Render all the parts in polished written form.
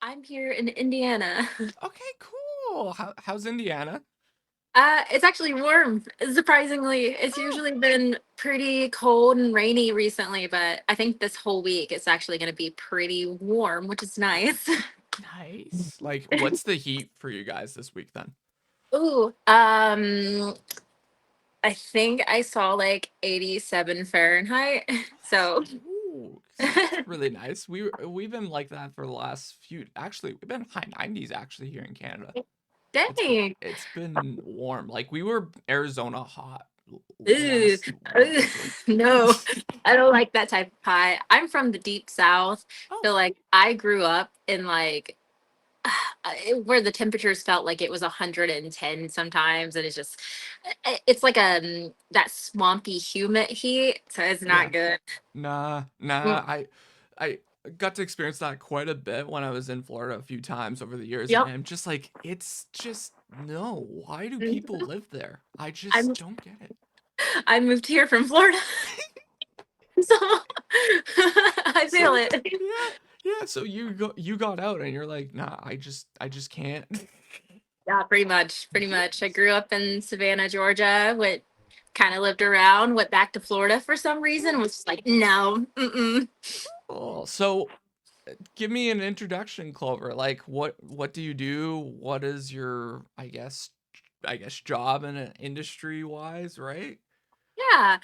I'm here in Indiana. Okay, cool. How's Indiana? It's actually warm, surprisingly. It's Oh, usually been pretty cold and rainy recently, but I think this whole week it's actually going to be pretty warm, which is nice. nice. Like, what's the heat for you guys this week then? Ooh, I think I saw like 87 Fahrenheit. So, Ooh, so that's really nice. We've been like that for the last few. Actually, we've been high 90s actually here in Canada. It's dang. it's been warm. Like we were Arizona hot Ooh, last ooh, winter. no, I don't like that type of pie. I'm from the deep south. Oh, So like I grew up in like where the temperatures felt like it was 110 sometimes, and it's just it's like that swampy humid heat, so it's yeah. not good. Nah. Mm, I got to experience that quite a bit when I was in Florida a few times over the years, and yep. I'm just like, it's just no. Why do people Mm, live there? I just i'm don't get it. I moved here from Florida. So I feel So it. yeah. So you got out, and you're like, nah. I just can't. Yeah, pretty much I grew up in Savannah, Georgia. Went kind of lived around, went back to Florida for some reason, was just like no. Mm-mm. Oh, so give me an introduction, Clover. Like, what do you do? What is your, I guess, job in an industry wise, right? Yeah.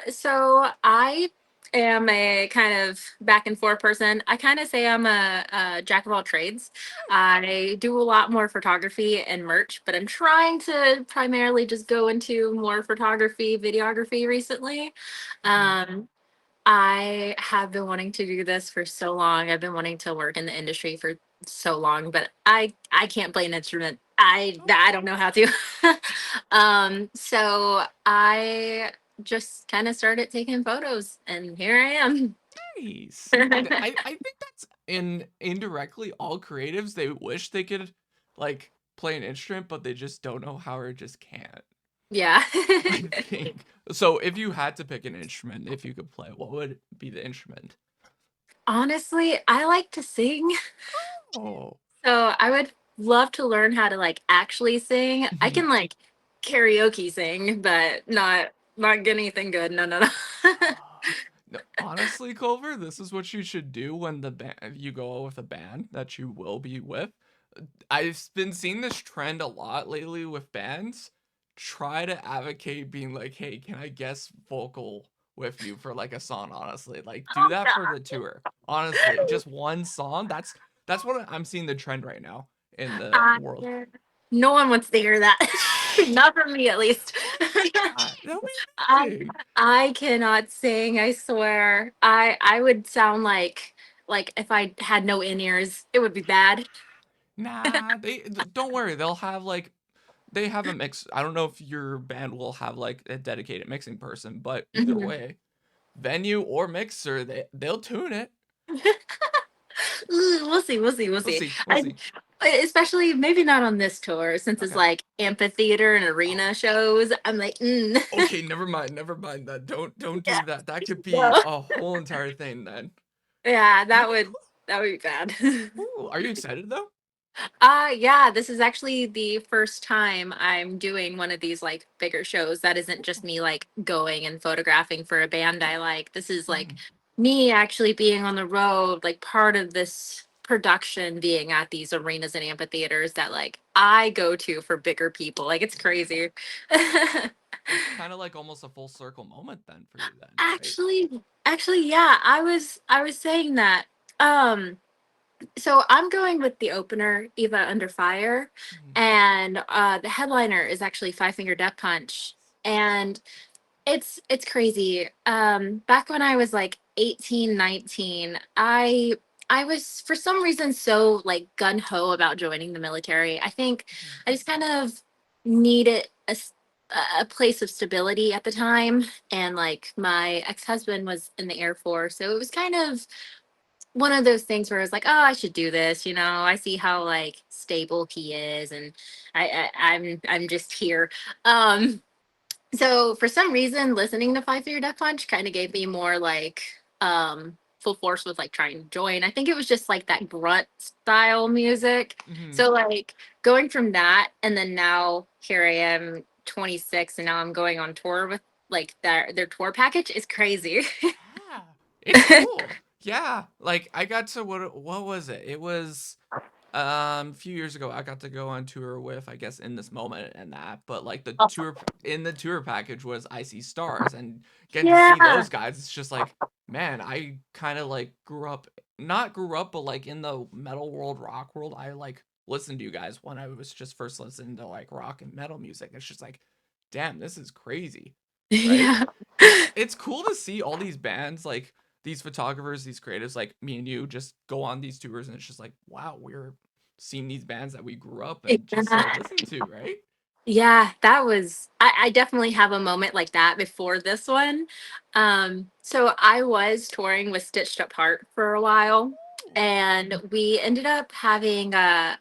So I am a kind of back and forth person. I kind of say I'm a jack of all trades. I do a lot more photography and merch, but I'm trying to primarily just go into more photography, videography recently. Mhm. Um, I have been wanting to do this for so long. I've been wanting to work in the industry for so long, but I can't play an instrument. I don't know how to. So I just kind of started taking photos, and here I am. Nice. I think that's in indirectly all creatives. They wish they could like play an instrument, but they just don't know how or just can't. Yeah. I think so. If you had to pick an instrument, if you could play, what would be the instrument? Honestly, I like to sing. Oh. So I would love to learn how to like actually sing. I Mhm. can like karaoke sing, but not get anything good. No, no, no. No, honestly, Culver, this is what you should do when the band you go with a band that you will be with. I've been seeing this trend a lot lately with bands. Try to advocate being like, "Hey, can I guest vocal with you for like a song?" Honestly, like do Oh that for the God. tour. Honestly, just one song. That's what I'm seeing the trend right now in the I, world. no one wants to hear that. Not from me, at least. That'll be I amazing. I cannot sing. I swear. I would sound like if I had no in ears, it would be bad. Nah, don't worry. They'll have like they have a mix. I don't know if your band will have like a dedicated mixing person, but either Mhm. way, venue or mixer, they'll tune it. We'll see. We'll see. We'll We'll see. see. We'll I, see. especially maybe not on this tour since it's Okay. like amphitheater and Oh, arena shows. I'm like, okay. Never mind. Never mind that. Don't yeah, do that. That could be no. a whole entire thing then. Yeah, Okay. that would be bad. Cool. Are you excited though? Yeah, this is actually the first time I'm doing one of these like bigger shows that isn't just me like going and photographing for a band I like. This is like Mhm. me actually being on the road, like part of this production being at these arenas and amphitheaters that like I go to for bigger people. Like it's crazy. It's kind of like almost a full circle moment then for you then, right? Actually, yeah, I was saying that. Um so I'm going with the opener, Eva Under Fire, Mhm. and the headliner is actually Five Finger Death Punch, and it's crazy. Back when I was like 18, 19, I was for some reason so like gun ho about joining the military. I think Mhm. I just kind of needed a place of stability at the time, and like my ex husband was in the Air Force, so it was kind of one of those things where it's like, oh, I should do this. I see how like stable he is, and I'm just here. Um, so for some reason, listening to Five Finger Death Punch kind of gave me more like full force with like trying to join. I think it was just like that grunt style music. Hmm. So like going from that and then now here I am 26 and now I'm going on tour with like their tour package is crazy. Yeah, it's cool. Yeah, like I got to what was it? It was a few years ago. I got to go on tour with, I guess, In This Moment and that, but like the tour in the tour package was I See Stars, and getting to see Yeah. those guys, it's just like, man, I kind of like not grew up, but like in the metal world, rock world, I like listened to you guys when I was just first listening to like rock and metal music. It's just like, damn, this is crazy, right? Yeah. It's cool to see all these bands, like these photographers, these creatives like me and you just go on these tours, and it's just like, wow, we're seeing these bands that we grew up and just Yeah. listened to, right? Yeah, that was I definitely have a moment like that before this one. So I was touring with Stitched Apart for a while Ooh. and we ended up having Dead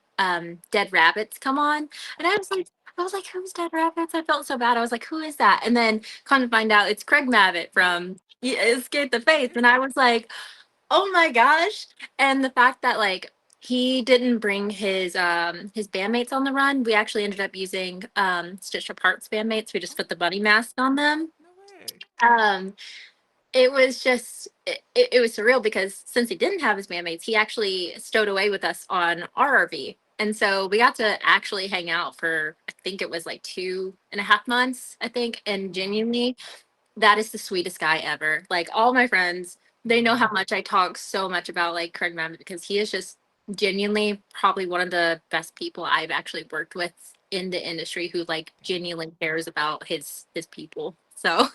Rabbits come on and I was like, who's Dead Rabbits? I felt so bad. I was like, who is that? And then come to find out it's Craig Mavett from Escape the Faith. And I was like, oh my gosh. And the fact that like he didn't bring his bandmates on the run. We actually ended up using Stitch Apart's bandmates. We just put the bunny mask on them. No way. Um it was just it was surreal because since he didn't have his bandmates, he actually stowed away with us on our RV. And so we got to actually hang out for I think it was like 2.5 months, I think, and genuinely that is the sweetest guy ever. Like all my friends, they know Mm-hmm. how much I talk so much about like Craig Mammon because he is just genuinely probably one of the best people I've actually worked with in the industry who like genuinely cares about his people. So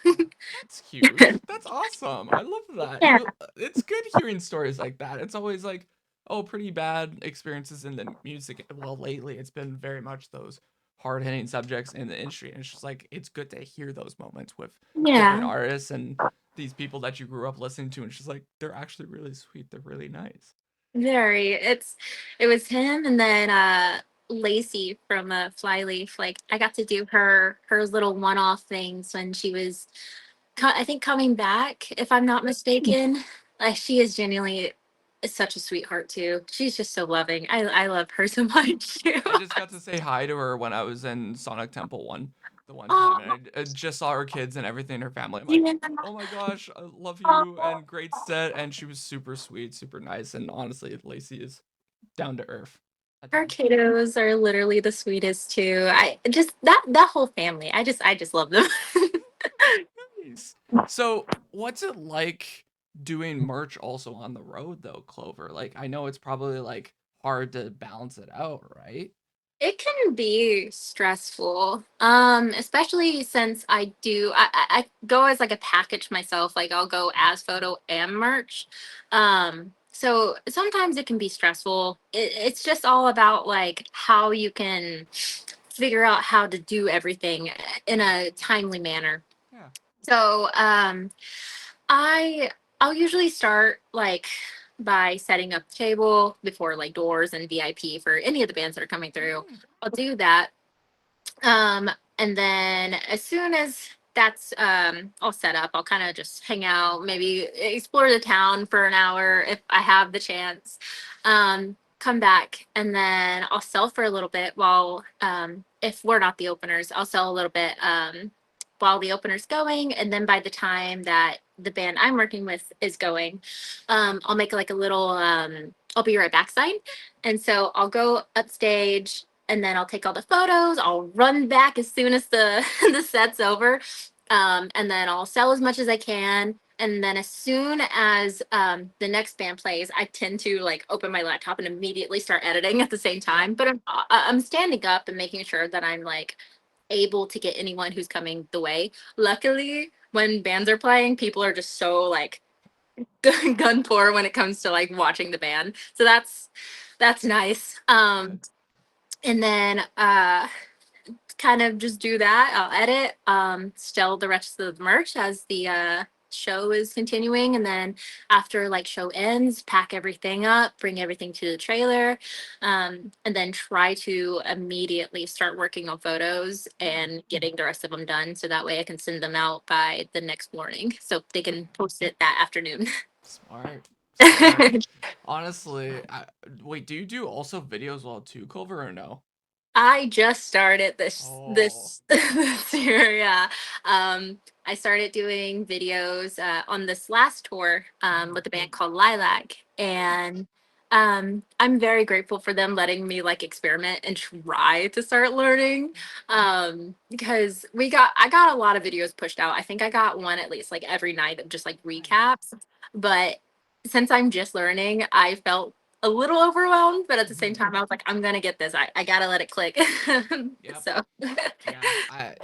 That's huge. That's awesome. I love that. yeah, It's good hearing stories like that. It's always like, oh, pretty bad experiences in the music. Well, lately it's been very much those hard-hitting subjects in the industry, and it's just like it's good to hear those moments with different yeah, artists and these people that you grew up listening to, and it's just like they're actually really sweet. They're really nice. very. It was him and then Lacey from Flyleaf. Like I got to do her little one-off things when she was I think coming back, if I'm not mistaken. Like she is genuinely such a sweetheart too. She's just so loving. I love her so much too. I just got to say hi to her when I was in Sonic Temple the one time, Oh, and I just saw her kids and everything, her family. I'm like, yeah. oh my gosh, I love you, Oh, and great set, and she was super sweet, super nice, and honestly, Lacey is down to earth a her ton. kiddos are literally the sweetest too. I just that whole family. I just love them. Nice. So, what's it like doing merch also on the road though, Clover? Like, I know it's probably like hard to balance it out, right? It can be stressful, especially since I go as like a package myself. Like I'll go as photo and merch. So sometimes it can be stressful. It's just all about like how you can figure out how to do everything in a timely manner. Yeah. So I I'll usually start like by setting up the table before like doors and VIP for any of the bands that are coming through. Mm, I'll do that. Um, and then as soon as that's all set up, I'll kind of just hang out, maybe explore the town for an hour if I have the chance. Come back and then I'll sell for a little bit while if we're not the openers, I'll sell a little bit while the opener's going. And then by the time that the band I'm working with is going, I'll make like a little I'll be right back sign. And so I'll go upstage and then I'll take all the photos. I'll run back as soon as the the set's over, and then I'll sell as much as I can. And then as soon as the next band plays, I tend to like open my laptop and immediately start editing at the same yeah. time. But I'm standing up and making sure that I'm like able to get anyone who's coming the way. Luckily, when bands are playing, people are just so like gun poor when it comes to like watching the band. So that's nice. Good. And then kind of just do that. I'll edit, still the rest of the merch as the show is continuing. And then after like show ends, pack everything up, bring everything to the trailer, and then try to immediately start working on photos Yeah. and getting the rest of them done. So that way I can send them out by the next morning so they can post it that afternoon. Smart. Smart. Honestly, wait, do you do also videos well too, Culver, or no? I just started this Oh. this this year, yeah. I started doing videos on this last tour Mhm. with a band called Lilac, Nice. and I'm very grateful for them letting me like experiment and try to start learning. Because I got a lot of videos pushed out. I think I got one at least like every night of just like Nice. recaps, but since I'm just learning, I felt a little overwhelmed, but at the same Mhm. time, I was like, I'm gonna get this. I gotta let it click. Yep. So,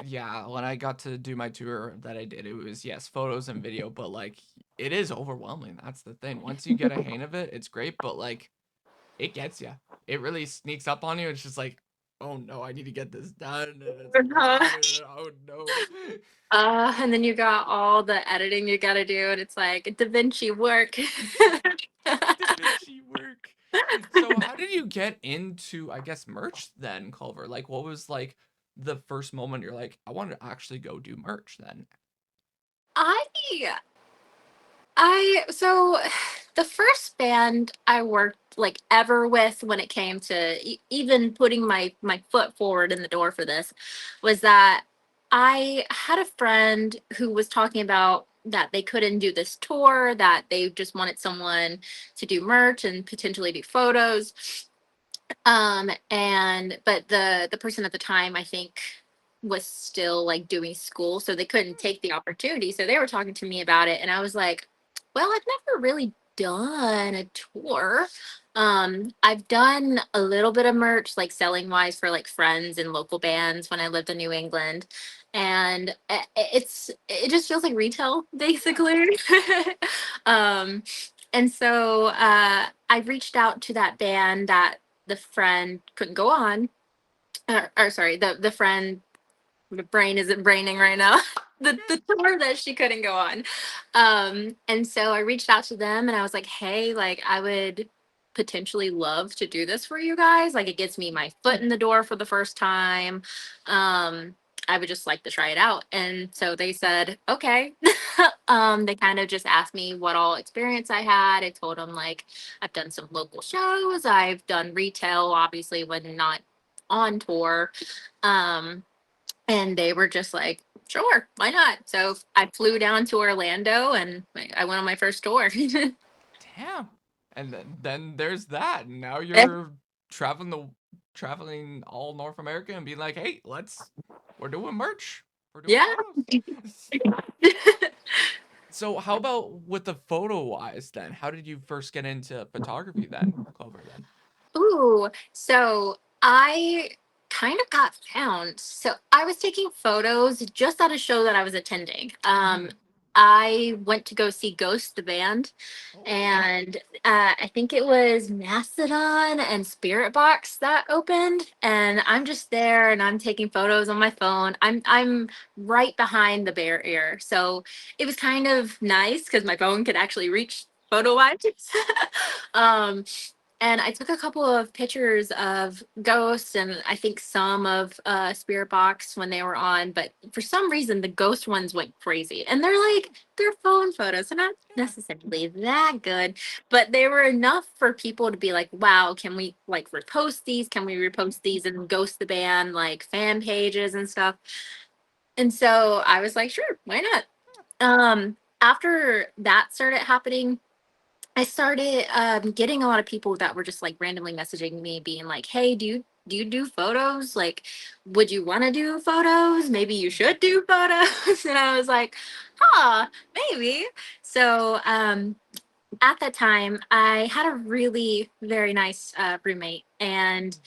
Yeah, when I got to do my tour that I did, it was yes, photos and video, but like it is overwhelming. That's the thing. Once you get a hang of it, it's great, but like it gets you. It really sneaks up on you. It's just like, oh no, I need to get this done, and it's uh, long, and oh no. and then you got all the editing you gotta do, and it's like Da Vinci work. Da Vinci work. So how did you get into, I guess, merch then, Culver? Like, what was like the first moment you're like, I want to actually go do merch then? I so the first band I worked like ever with when it came to even putting my foot forward in the door for this was that I had a friend who was talking about that they couldn't do this tour, that they just wanted someone to do merch and potentially do photos. And but the person at the time, I think, was still like doing school, so they couldn't take the opportunity. So they were talking to me about it, and I was like, well, I've never really done a tour. I've done a little bit of merch, like selling wise for like friends and local bands when I lived in New England. And it just feels like retail Yeah. basically. um, and so I reached out to that band that the friend couldn't go on, or sorry, the friend, the brain isn't braining right now. You're The good. tour that she couldn't go on. And so I reached out to them and I was like, hey, like I would potentially love to do this for you guys. Like it gets me my foot in the door for the first time. Um, I would just like to try it out. And so they said, okay. They kind of just asked me what all experience I had. I told them like I've done some local shows, I've done retail, obviously when not on tour. Um, and they were just like, sure, why not? So I flew down to Orlando and I went on my first tour. Damn. And then there's that. And now you're traveling the traveling all North America and being like, hey, we're doing merch. We're doing Yeah. photos. So how about with the photo wise then? How did you first get into photography then, Clover then? Ooh, so I kind of got found. So I was taking photos just at a show that I was attending. Hmm. I went to go see Ghost the band, Oh, and I think it was Mastodon and Spirit Box that opened, and I'm just there and I'm taking photos on my phone. I'm right behind the barrier, so it was kind of nice because my phone could actually reach photo yeah. wise. um, and I took a couple of pictures of ghosts and I think some of Spirit Box when they were on, but for some reason the ghost ones went crazy. And they're phone photos. They're not Yeah. necessarily that good, but they were enough for people to be like, wow, can we like repost these? Can we repost these and ghost the band like fan pages and stuff? And so I was like, sure, why not? After that started happening, I started getting a lot of people that were just like randomly messaging me, being like, "Hey, do you do photos? Like, would you want to do photos? Maybe you Hmm. should do photos." And I was like, "Huh, maybe." So at that time, I had a really very nice roommate, and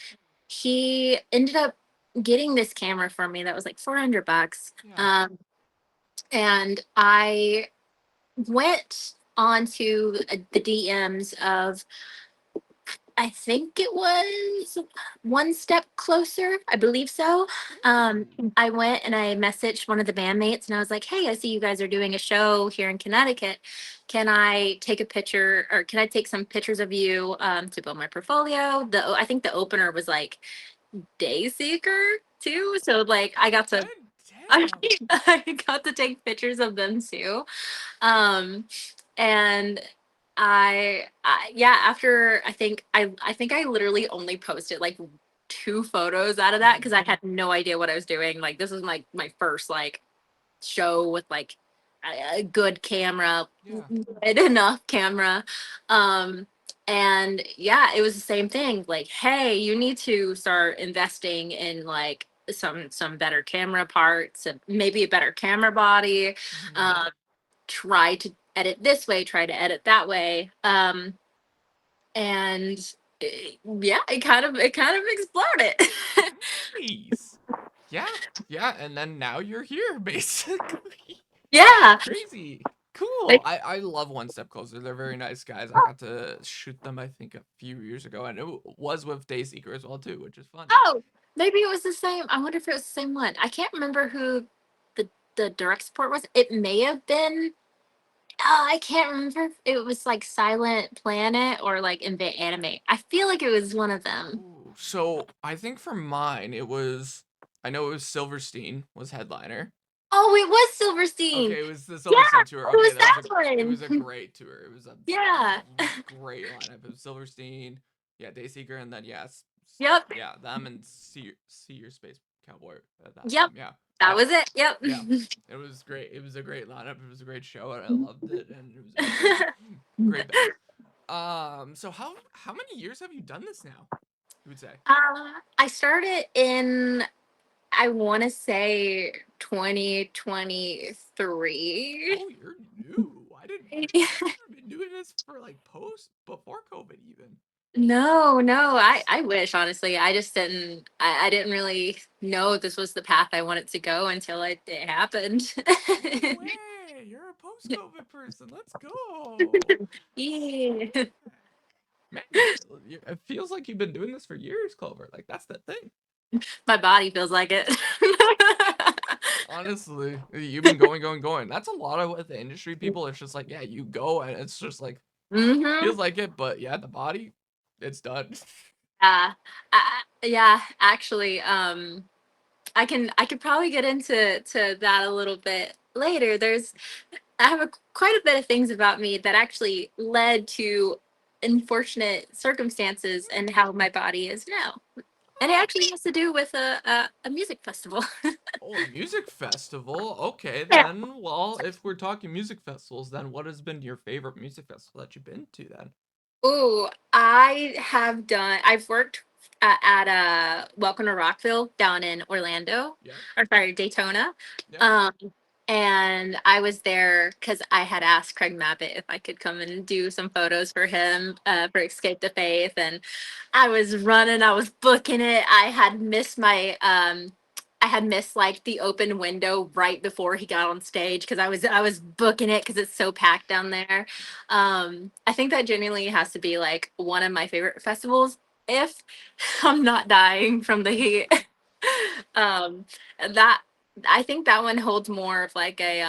he ended up getting this camera for me that was like $400. Yeah. And I went onto the DMs of, I think it was One Step Closer. I believe so. Um, Ooh. I went and I messaged one of the bandmates and I was like, hey, I see you guys are doing a show here in Connecticut. Can I take a picture or can I take some pictures of you to build my portfolio? I think the opener was like Day Seeker too. So like I got to Then I, damn. I got to take pictures of them too. Um, and Yeah, after I think I literally only posted like two photos out of that because I had no idea what I was doing. Like this was my first like show with like a good camera, Yeah. good enough camera. Um, and yeah, it was the same thing. Like, hey, you need to start investing in like some better camera parts, and maybe a better camera body. Mhm. Um, try to edit this way, try to edit that way. And yeah, it kind of exploded. Nice. Yeah. Yeah, and then now you're here basically. Yeah. Crazy. Cool. Like, I love One Step Closer. They're very nice guys. I got to shoot them I think a few years ago, and it was with Dayseeker as well too, which is fun. oh, maybe it was the same. I wonder if it was the same one. I can't remember who the the direct support was. It may have been. I can't remember if it was like Silent Planet or like Invent Anime. I feel like it was one of them. Ooh. So I think for mine it was, I know it was Silverstein was headliner. Oh, it was Silverstein. Okay, it was the Yeah, Silverstein tour. it Okay, was that was that a, it was a one. great tour. It was a Yeah. great lineup. It was Silverstein, yeah, Dayseeker, and then yes, Yep. yeah, them and See Your Space Cowboy at that Yep. time. Yeah, That yeah, was it. Yep. yeah. It was great. It was a great lineup. It was a great show, and I loved it. And it was yeah, great band. So how many years have you done this now? You would say. I started in, I want to say 2023. Oh, you're new. I didn't. I've been doing this for like post before COVID even. No, no, I wish honestly. I just I didn't really know this was the path I wanted to go until it happened. No way! You're a post-COVID person. Let's go. Yeah. Man, it feels like you've been doing this for years, Clover. Like that's the thing. My body feels like it. Honestly, you've been going, going, going. That's a lot of what the industry people. It's just like, yeah, you go, and it's just like Hmm. feels like it, but yeah, the body, it's done. Yeah, actually, I could probably get into that a little bit later. I have quite a bit of things about me that actually led to unfortunate circumstances and how my body is now. And it Oh, actually has to do with a music festival. oh, a music festival. Okay, Yeah. then. Well, if we're talking music festivals, then what has been your favorite music festival that you've been to then? Oh, I've worked at Welcome to Rockville down in Orlando, Yeah, or sorry, Daytona. yeah. Um, and I was there because I had asked Craig Mabbitt if I could come and do some photos for him for Escape the Faith. And I was running, I was booking it. I had missed like the open window right before he got on stage because I was booking it because it's so packed down there. I think that genuinely has to be like one of my favorite festivals if I'm not dying from the heat. um, that I think that one holds more of like a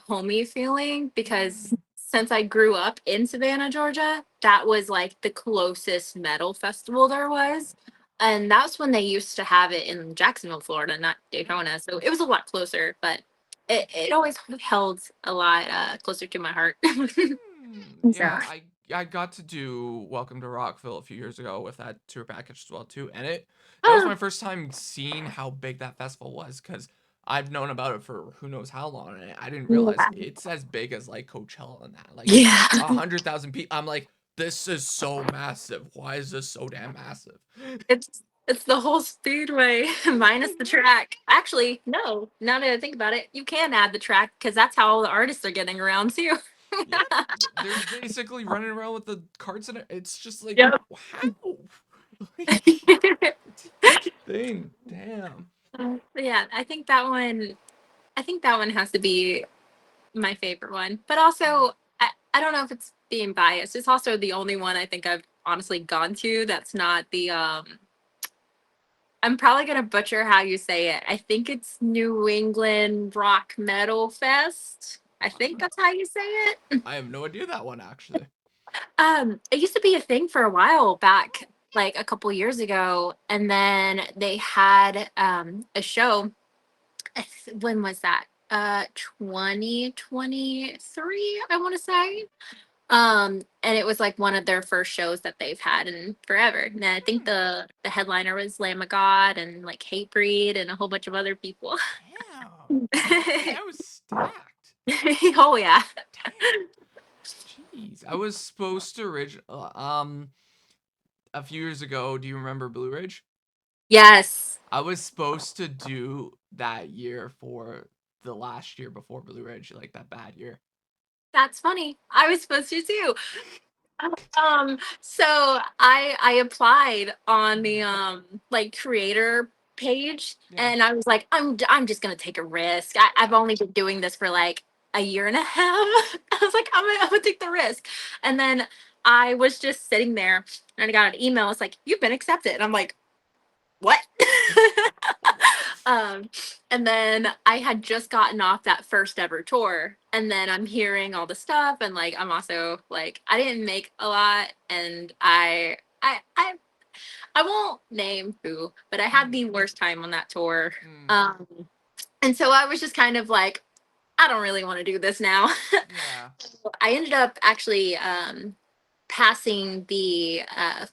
homey feeling because Mm. since I grew up in Savannah, Georgia, that was like the closest metal festival there was. And that's when they used to have it in Jacksonville, Florida, not Daytona. So it was a lot closer, but it always held a lot closer to my heart. So, Yeah, I got to do Welcome to Rockville a few years ago with that tour package as well too, and that was oh, my first time seeing how big that festival was because I've known about it for who knows how long, and I didn't realize yeah. it's as big as like Coachella and that, like Yeah. 100,000 people. I'm like, this is so massive. Why is this so damn massive? It's the whole speedway minus the track. Actually, no. Now that I think about it, you can add the track because that's how all the artists are getting around too. Yeah, they're basically running around with the carts and it's just like, Yep. how? Like, it's a huge thing. Damn. Yeah, I think that one has to be my favorite one. But also, I don't know if it's being biased. It's also the only one I think I've honestly gone to that's not the I'm probably gonna butcher how you say it. I think it's New England Rock Metal Fest. I think that's how you say it. I have no idea that one actually. It used to be a thing for a while back, like a couple years ago, and then they had a show. When was that? 2023, I want to say. And it was like one of their first shows that they've had in forever. And I think Hmm. the headliner was Lamb of God and like Hatebreed and a whole bunch of other people. Damn. Okay, I was stacked. Oh yeah. Damn. Jeez. I was supposed to a few years ago, do you remember Blue Ridge? Yes. I was supposed to do that year for the last year before Blue Ridge, like that bad year. That's funny. I was supposed to too. So I applied on the Mhm. like creator page, Yeah. and I was like, I'm just gonna take a risk. I've Yeah. only been doing this for like a year and a half. I was like, I'm gonna take the risk. And then I was just sitting there and I got an email. It's like, you've been accepted. And I'm like, what? What? um, and then I had just gotten off that first ever tour, and then I'm hearing all the stuff, and like I'm also like I didn't make a lot, and I won't name who, but I had Mhm. the worst time on that tour. Mm. Um, and so I was just kind of like, I don't really want to do this now. Yeah. I ended up actually passing the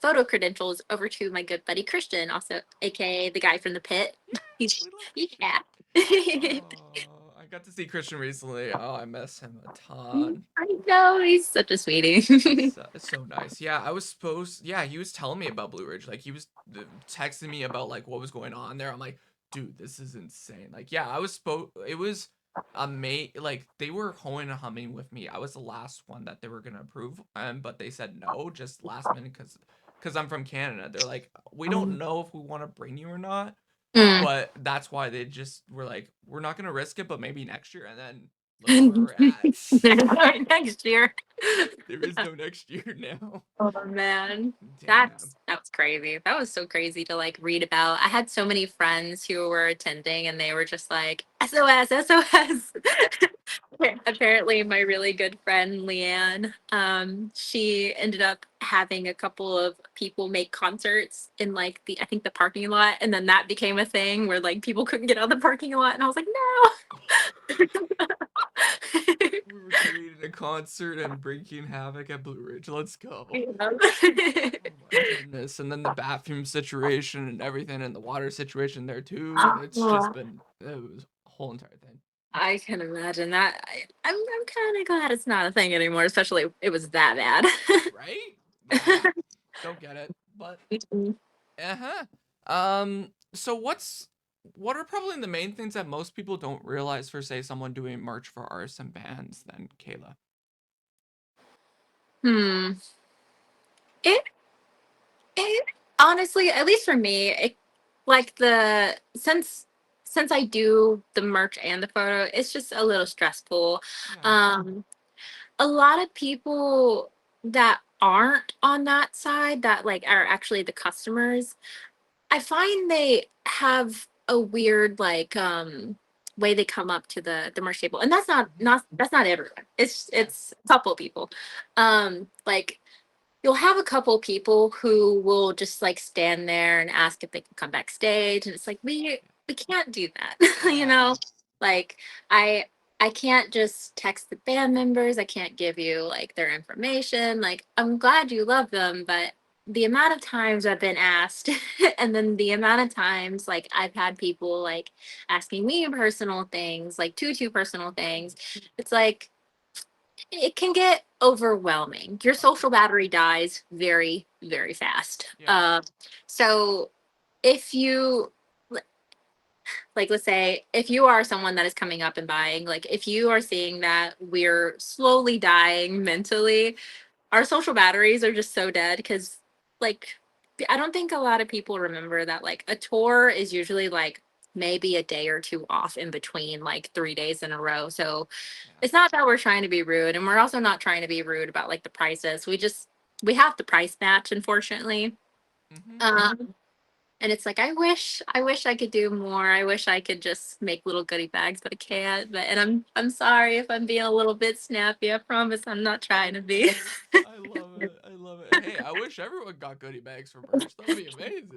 photo credentials over to my good buddy Christian, also aka the guy from the pit. Yes, He's we love Christian. yeah. Oh, I got to see Christian recently. Oh, I miss him a ton. I know he's such a sweetie. It's so nice. Yeah, I was supposed. Yeah, he was telling me about Blue Ridge. Like he was texting me about like what was going on there. I'm like, dude, this is insane. Like, yeah, I was supposed. It was like they were hoeing and humming with me. I was the last one that they were gonna approve, but they said no just last minute because I'm from Canada. They're like, we don't know if we want to bring you or not, Mm. but that's why they just were like, we're not gonna risk it, but maybe next year. And then look where we're at. Next year. There is no next year now. Oh man. Damn. That was crazy. That was so crazy to like read about. I had so many friends who were attending and they were just like SOS, SOS. Apparently my really good friend Leanne, she ended up having a couple of people make concerts in like the I think the parking lot, and then that became a thing where like people couldn't get out of the parking lot, and I was like, We were creating a concert and breaking havoc at Blue Ridge. Let's go. no. Oh my goodness. And then the bathroom situation and everything and the water situation there too. It's just been it was a whole entire thing. I can imagine that. I'm kind of glad it's not a thing anymore, especially if it was that Right? Yeah. Don't get it. But bad. uh-huh. So what are probably the main things that most people don't realize for say someone doing merch for artists and bands then, Kayla? Hmm. It it honestly, at least for me, it like the since I do the merch and the photo, it's just a little stressful. Yeah. Um, a lot of people that aren't on that side that like are actually the customers, I find they have a weird like way they come up to the merch table. And Mhm. that's not everyone. Yeah. It's a couple people. Like you'll have a couple people who will just like stand there and ask if they can come backstage, and it's like we can't do that. You Yeah. know, like i I can't just text the band members. I can't give you like their information. Like I'm glad you love them, but the amount of times I've been asked and then the amount of times like I've had people like asking me personal things, like too personal things, it's like it can get overwhelming. Your Oh social yeah. battery dies very, very fast. Yeah. So if you like, let's say if you are someone that is coming up and buying, like if you are seeing that we're slowly dying mentally, our social batteries are just so dead because like I don't think a lot of people remember that like a tour is usually like maybe a day or two off in between like 3 days in a row. So Yeah. it's not that we're trying to be rude, and we're also not trying to be rude about like the prices. We have the price match, unfortunately. Mhm. Um, and it's like I wish I could do more. I wish I could just make little goodie bags, but I can't. But and I'm sorry if I'm being a little bit snappy. I promise I'm not trying to be. I love it. I love it. Hey, I wish everyone got goodie bags for merch. That'd be amazing.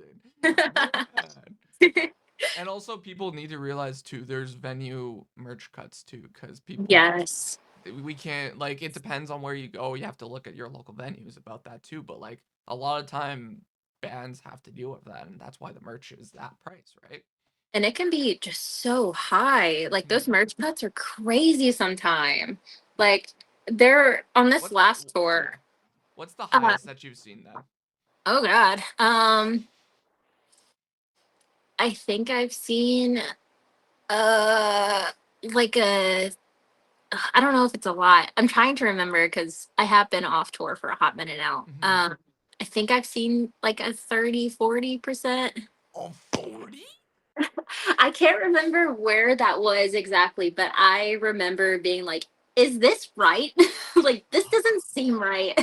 Man. And also, people need to realize too, there's venue merch cuts too, because people Yes. we can't like it depends on where you go. You have to look at your local venues about that too. But like a lot of time, bands have to deal with that, and that's why the merch is that price, right? And it can be just so high. Like those Hmm. merch cuts are crazy sometimes. Like they're on this What's last yeah? tour. What's the Uh, highest that you've seen then? oh God. I think I've seen uh like a I don't know if it's a lot. I'm trying to remember because I have been off tour for a hot minute now. Hmm. I think I've seen like a 30-40%. Oh, 40? I can't remember where that was exactly, but I remember being like, is this right? Like this doesn't seem right.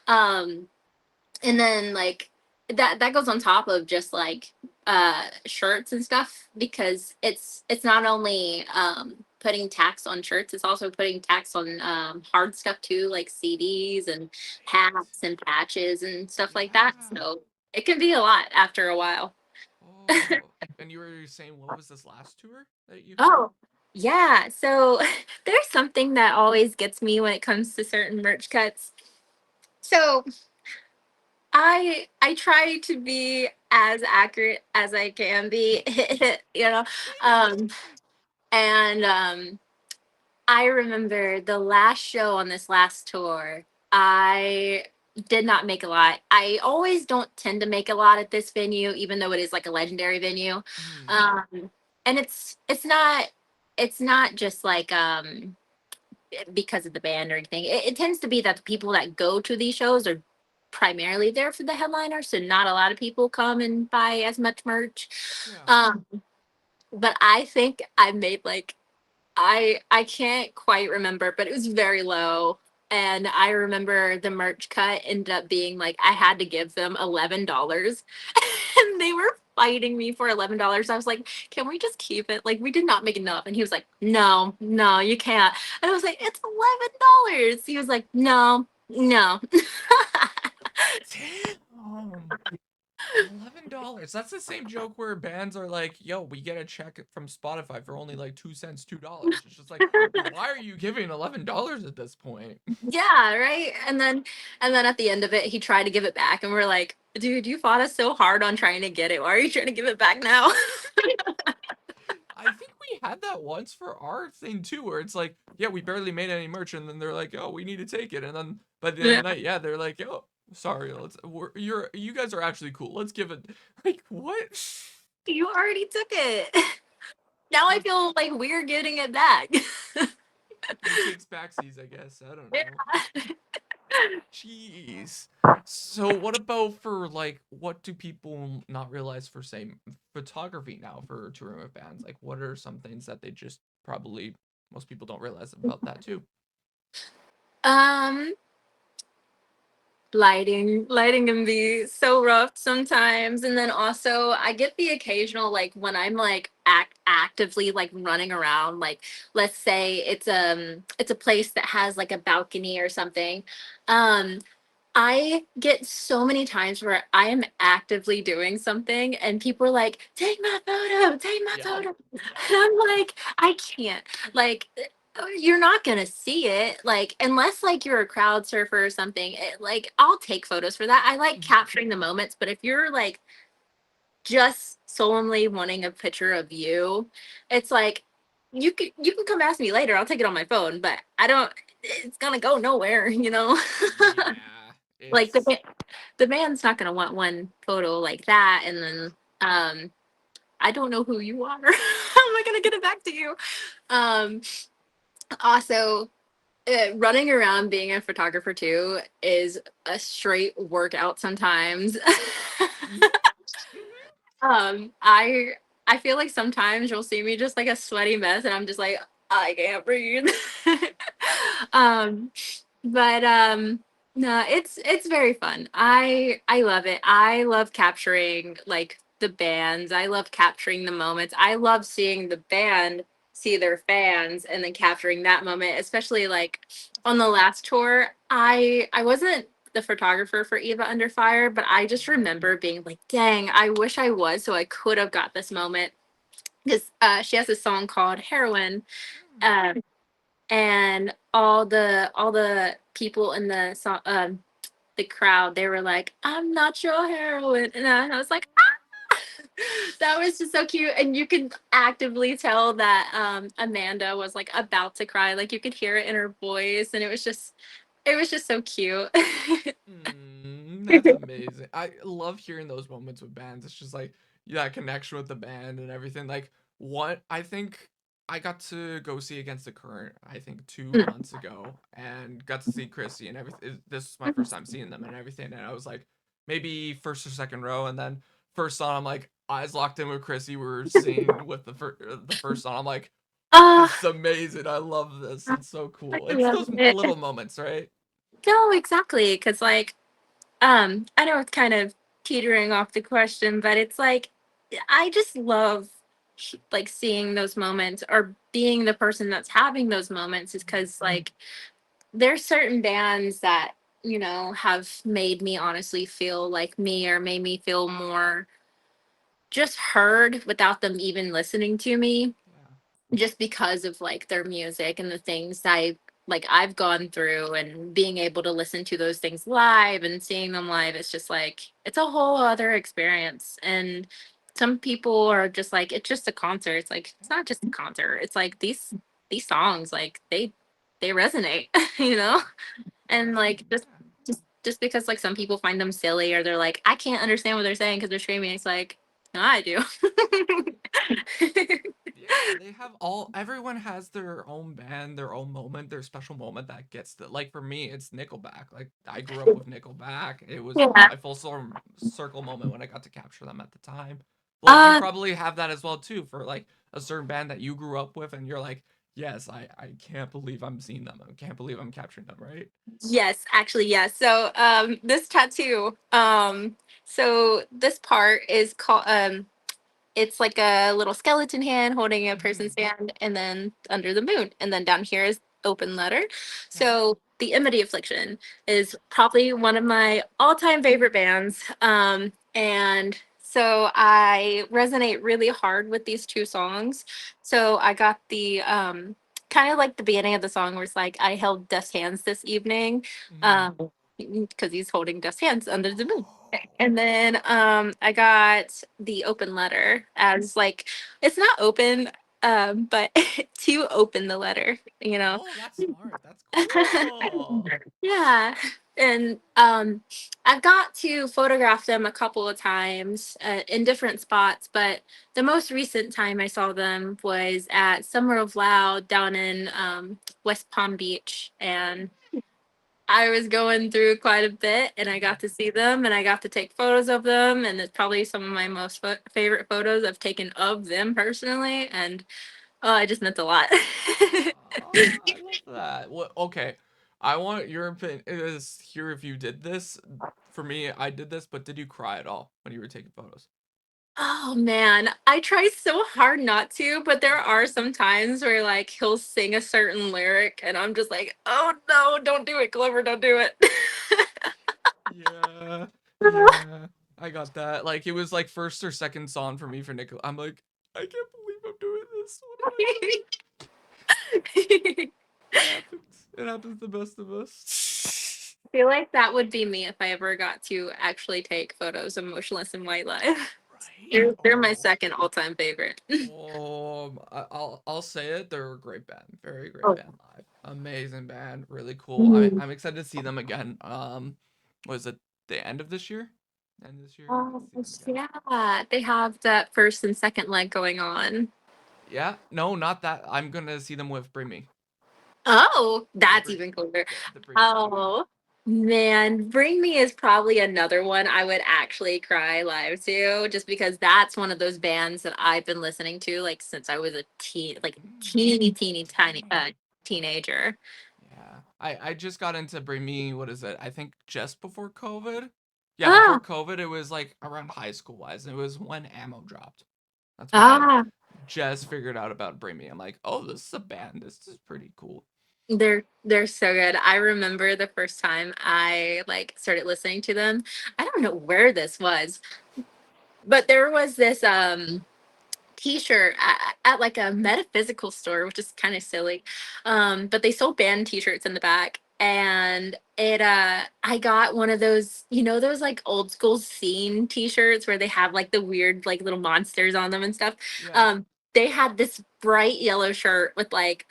um and then like that goes on top of just like shirts and stuff because it's not only putting tax on shirts, it's also putting tax on hard stuff too, like CDs and What? hats and patches and stuff like that, Yeah. so it can be a lot after a while. Oh, and you were saying what was this last tour that you've seen? Oh, yeah. So there's something that always gets me when it comes to certain merch cuts. So I try to be as accurate as I can be, you know. Um, and I remember the last show on this last tour. I did not make a lot. I always don't tend to make a lot at this venue, even though it is like a legendary venue. Hmm. Um, and it's not just like because of the band or anything. It tends to be that the people that go to these shows are primarily there for the headliner, so not a lot of people come and buy as much merch. Yeah. Um, but I think I made like I can't quite remember, but it was very low. And I remember the merch cut ended up being like I had to give them $11. And they were fighting me for $11. I was like, can we just keep it? Like we did not make enough. And he was like, no, no, you can't. And I was like, it's $11. He was like, no, no. Damn. $11. That's the same joke where bands are like, "Yo, we get a check from Spotify for only like 2 cents, $2." It's just like, why are you giving $11 at this point? Yeah, right. And then at the end of it, he tried to give it back, and we're like, dude, you fought us so hard on trying to get it. Why are you trying to give it back now? I think we had that once for our thing too, where it's like, yeah, we barely made any merch, and then they're like, "Oh, we need to take it," and then by the end of Yeah. the night, yeah, they're like, "Yo, sorry, you guys are actually cool. Let's give it." Like what? You already took it. Now I Who feel like we're getting it back. who takes backsies? I guess I don't know. Yeah. Jeez. So what about for like what do people not realize for say photography now for touring with bands? Like what are some things that they just probably most people don't realize about that too? Um, lighting can be so rough sometimes, and then also I get the occasional like when I'm like actively like running around, like let's say it's a place that has like a balcony or something. um I get so many times where I am actively doing something and people are like, take my photo, take my Yeah. photo. And I'm like, I can't. Like, you're not going to see it. Like, unless like you're a crowd surfer or something, like, I'll take photos for that. I like Mhm. capturing the moments. But if you're like just solemnly wanting a picture of you, it's like, you can come ask me later. I'll take it on my phone, but I don't, it's going to go nowhere, you know? Yeah. Like It's the man's not gonna want one photo like that, and then I don't know who you are. How am I gonna get it back to you? Um, also, running around being a photographer too is a straight workout sometimes. mhm. Mhm. I feel like sometimes you'll see me just like a sweaty mess, and I'm just like I can't breathe. um, but no, it's very fun. I love it. I love capturing like the bands. I love capturing the moments. I love seeing the band see their fans and then capturing that moment, especially like on the last tour. I wasn't the photographer for Eva Under Fire, but I just remember being like, dang, I wish I was so I could have got this moment because she has a song called Heroin, Mm. um, and all the people in the song, the crowd, they were like, "I'm not your heroine," and I was like, ah! That was just so cute, and you could actively tell that Amanda was like about to cry, like you could hear it in her voice, and it was just so cute. That's amazing. I love hearing those moments with bands. It's just like that connection with the band and everything. Like what I think I got to go see Against the Current, I think 2 months ago, and got to see Chrissy and everything. This was my first time seeing them and everything, and I was like maybe first or second row, and then first song I'm like eyes locked in with Chrissy. We were singing with the first song. I'm like, Oh, this is amazing. I love this. It's so cool. I It's love those it. little moments, right? No, exactly, because like I know it's kind of teetering off the question, but it's like I just love like seeing those moments or being the person that's having those moments is because like there's certain bands that have made me honestly feel like me or made me feel more just heard without them even listening to me Yeah. just because of like their music and the things I've gone through and being able to listen to those things live and seeing them live, it's just like it's a whole other experience. And some people are just like it's just a concert. It's like it's not just a concert. It's like these songs like they resonate, you know? And like Yeah. just because like some people find them silly or they're like I can't understand what they're saying because they're screaming, it's like no, I do. Yeah, they have everyone has their own band, their own moment, their special moment that gets the like for me it's Nickelback. Like I grew up with Nickelback. It was Yeah. my full circle moment when I got to capture them at the time. Like you Uh, probably have that as well too for like a certain band that you grew up with and you're like, "Yes, I can't believe I'm seeing them. I can't believe I'm capturing them," right? yes, actually, yes. So, this tattoo, so this part is called, it's like a little skeleton hand holding a person's Mhm. hand, and then under the moon, and then down here is open letter. Yeah. So, the Enmity Affliction is probably one of my all-time favorite bands, and so I resonate really hard with these two songs. So I got the kind of like the beginning of the song where it's like I held Dust's hands this evening, Mhm. um, because he's holding Dust's hands under the moon. Oh. And then I got the open letter as like it's not open, but to open the letter, you know. Oh, that's smart. That's cool. Yeah. And I've got to photograph them a couple of times in different spots, but the most recent time I saw them was at Summer of Loud down in West Palm Beach. And I was going through quite a bit and I got to see them and I got to take photos of them. And it's probably some of my most favorite photos I've taken of them personally. And oh, it just meant a lot. Oh, I love that. What? Okay, I want your opinion. Is here if you did this. For me, I did this, but did you cry at all when you were taking photos? Oh man, I try so hard not to, but there are some times where like he'll sing a certain lyric and I'm just like, "Oh no, don't do it, Glover, don't do it." Yeah, yeah, I got that. Like it was like first or second song for me for Nickel. I'm like, I can't believe I'm doing this. What am I doing? I It happens. It happens to the best of us. feel like that would be me if I ever got to actually take photos of Motionless in White Live. Right? They're my Oh. second all-time favorite. I'll say it. They're a great band, very great Oh. band live. Amazing band, really cool. Mhm. I'm excited to see them again. Was it the end of this year? End of this year, I get Oh, to see them again. yeah, they have that first and second leg going on. Yeah, no, not that. I'm gonna see them with Bring Me. Oh, The that's Bring, even cooler. the Bring Me leg. Oh, man. Bring Me is probably another one I would actually cry live to, just because that's one of those bands that I've been listening to like since I was a teen, like teeny, tiny Dang. teenager. Yeah, I just got into Bring Me. What is it? I think just before COVID. Yeah, before Oh, COVID, it was like around high school wise. It was when Ammo dropped. That's when I ah, just figured out about Bring Me. I'm like, oh, this is a band. This is pretty cool. They're so good. I remember the first time I like started listening to them. I don't know where this was, but there was this t-shirt at like a metaphysical store, which is kind of silly. But they sold band t-shirts in the back. And it I got one of those, those like old school scene t-shirts where they have like the weird like little monsters on them and stuff. Yeah. Um, they had this bright yellow shirt with like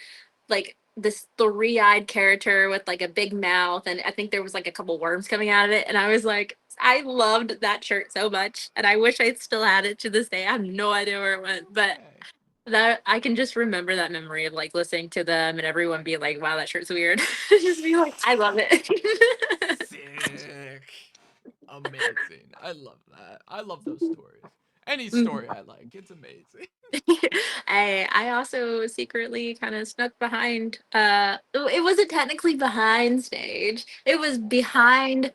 this three-eyed character with like a big mouth, and I think there was like a couple worms coming out of it, and I was like, I loved that shirt so much, and I wish I still had it to this day. I have no idea where it went, No but way. that I can just remember that memory of like listening to them and everyone being like, "Wow, that shirt's weird." Just be like, "I love it." Sick. Amazing. I love that. I love those stories. Any Mhm. story I like, it's amazing. I also secretly kind of snuck behind. It wasn't technically behind stage. It was behind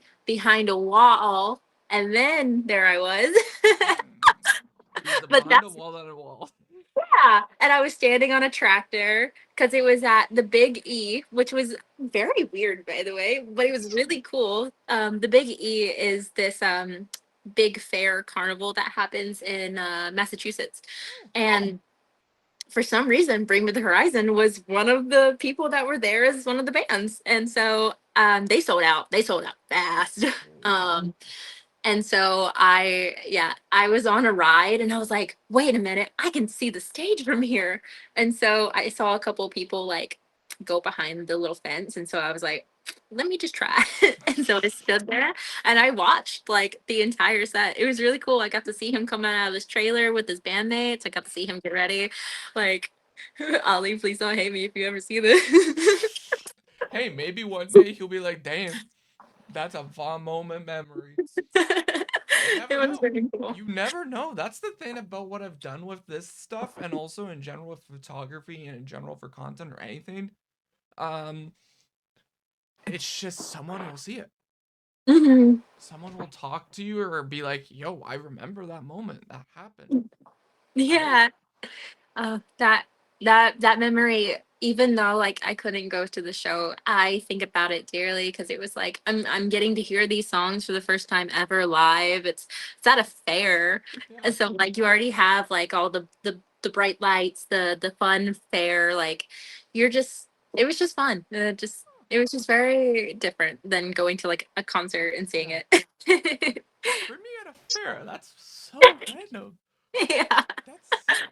a wall, and then there I was. He's the But behind a that's wall on a wall. yeah. And I was standing on a tractor because it was at the Big E, which was very weird, by the way, but it was really cool. The Big E is this big fair carnival that happens in Massachusetts, Oh, and for some reason, Bring Me the Horizon was one of the people that were there as one of the bands, and so they sold out. They sold out fast. oh. Um, and so I was on a ride and I was like, wait a minute, I can see the stage from here. And so I saw a couple of people like go behind the little fence. And so I was like, let me just try. And so I stood there and I watched like the entire set. It was really cool. I got to see him come out of his trailer with his bandmates. I got to see him get ready. Like, Ollie, please don't hate me if you ever see this. Hey, maybe one day he'll be like, damn, that's a fond moment memory. You It never was know. really cool. You never know. That's the thing about what I've done with this stuff and also in general with photography and in general for content or anything. Um, it's just someone will see it. Mhm. Someone will talk to you or be like, yo, I remember that moment that happened. I Yeah. That memory, even though like I couldn't go to the show, I think about it dearly because it was like I'm getting to hear these songs for the first time ever live. It's at a fair, yeah. and so like you already have like all the bright lights, the fun fair. Like you're just it was just fun. It was just very different than going to like a concert and seeing Yeah. it. For me at a fair, that's so random. Yeah. That's sick.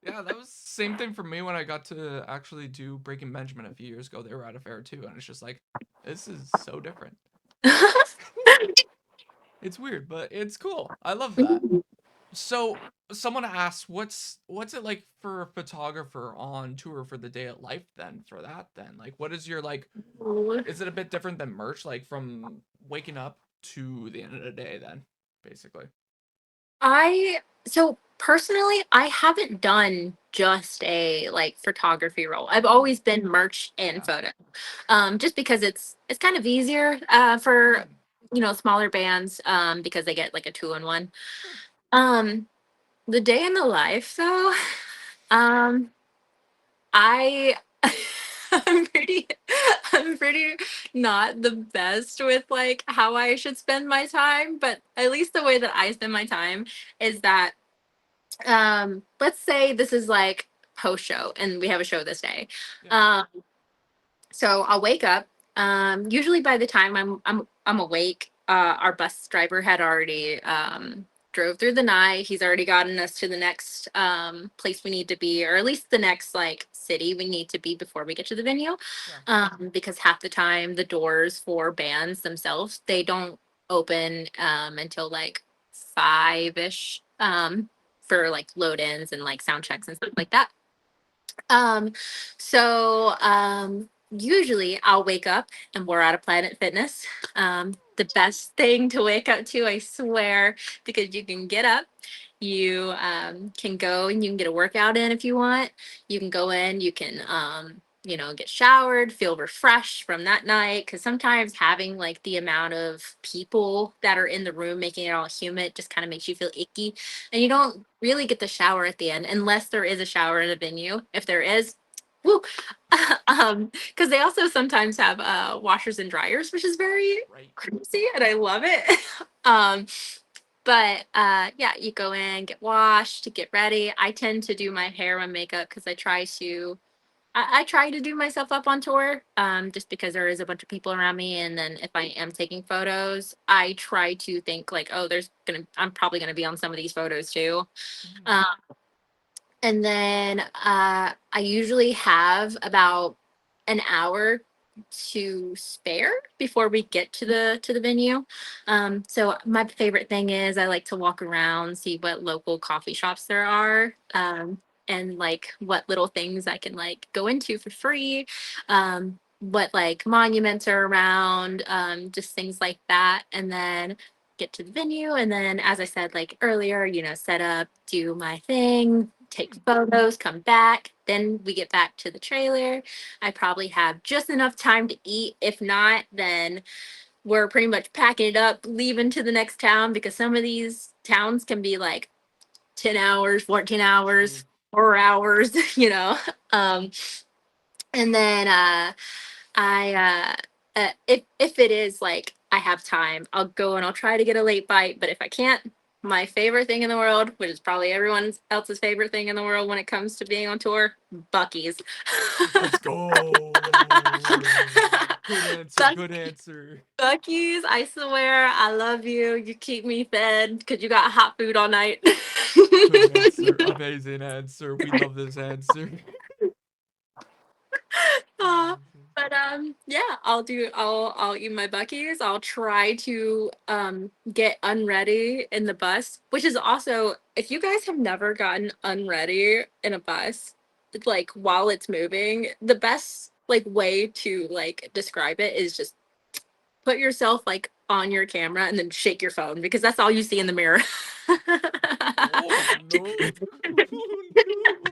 Yeah, that was same thing for me when I got to actually do Breaking Benjamin a few years ago. They were at a fair too, and it's just like, this is so different. It's weird, but it's cool. I love that. So someone asked, what's it like for a photographer on tour for the day of life then for that then? Like what is your like is it a bit different than merch, like from waking up to the end of the day then, basically? I so personally, I haven't done just a like photography role. I've Mm, always been merch and yeah. photo. Just because it's kind of easier for Mm, smaller bands because they get like a two in one. sure. Um, the day in the life though, um, I I'm pretty not the best with like how I should spend my time, but at least the way that I spend my time is that let's say this is like post show and we have a show this day. Yeah. um so I'll wake up. Usually by the time I'm awake, our bus driver had already drove through the night. He's already gotten us to the next place we need to be, or at least the next like city we need to be before we get to the venue. Yeah. Because half the time the doors for bands themselves, they don't open until like 5ish, for like load ins and like sound checks and stuff like that. um, usually I'll wake up and we're out of Planet Fitness. The best thing to wake up to, I swear, because you can get up, you can go and you can get a workout in if you want. You can go in, you can get showered, feel refreshed from that night. Because sometimes having like the amount of people that are in the room making it all humid just kind of makes you feel icky, and you don't really get the shower at the end unless there is a shower in a venue. If there is, Woo. Because they also sometimes have washers and dryers, which is very Right. crazy, and I love it. um, but yeah, you go in, get washed, to get ready. I tend to do my hair and makeup because I try to do myself up on tour, just because there is a bunch of people around me, and then if I am taking photos, I try to think like, oh, I'm probably gonna be on some of these photos too. Mhm. Um, and then I usually have about an hour to spare before we get to the venue. So my favorite thing is I like to walk around, see what local coffee shops there are, and like what little things I can like go into for free. What like monuments are around, just things like that, and then get to the venue, and then as I said like earlier, set up, do my thing, take Mhm. photos, come back, then we get back to the trailer. I probably have just enough time to eat. If not, then we're pretty much packing it up, leaving to the next town, because some of these towns can be like 10 hours, 14 hours, True. 4 hours. um and then I if it is like I have time, I'll go and I'll try to get a late bite. But if I can't, my favorite thing in the world, which is probably everyone else's favorite thing in the world when it comes to being on tour, Bucky's. Let's go. Good answer. Buc- Good answer. Bucky's, I swear, I love you. You keep me fed because you got hot food all night. Good answer. Amazing answer. We love this answer. Uh, Amazing. but yeah, I'll eat my Bucky's. I'll try to get unready in the bus, which is also, if you guys have never gotten unready in a bus, like while it's moving, the best like way to like describe it is just put yourself like on your camera and then shake your phone, because that's all you see in the mirror. Oh no. Oh no.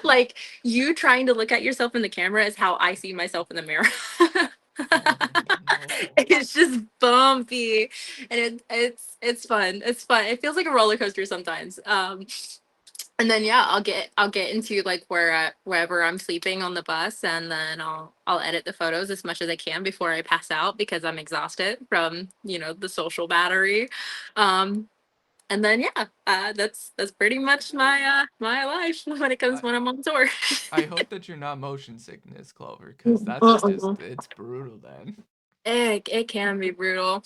Like, you trying to look at yourself in the camera is how I see myself in the mirror. Oh no. It's just bumpy, and it's fun. It's fun. It feels like a roller coaster sometimes. And then yeah, I'll get into like wherever I'm sleeping on the bus, and then I'll edit the photos as much as I can before I pass out, because I'm exhausted from the social battery. Um, and then yeah, that's pretty much my life when it comes I when I'm on tour. I hope that you're not motion sickness, Clover, because that's just Uh-uh. it's brutal then. It can be brutal.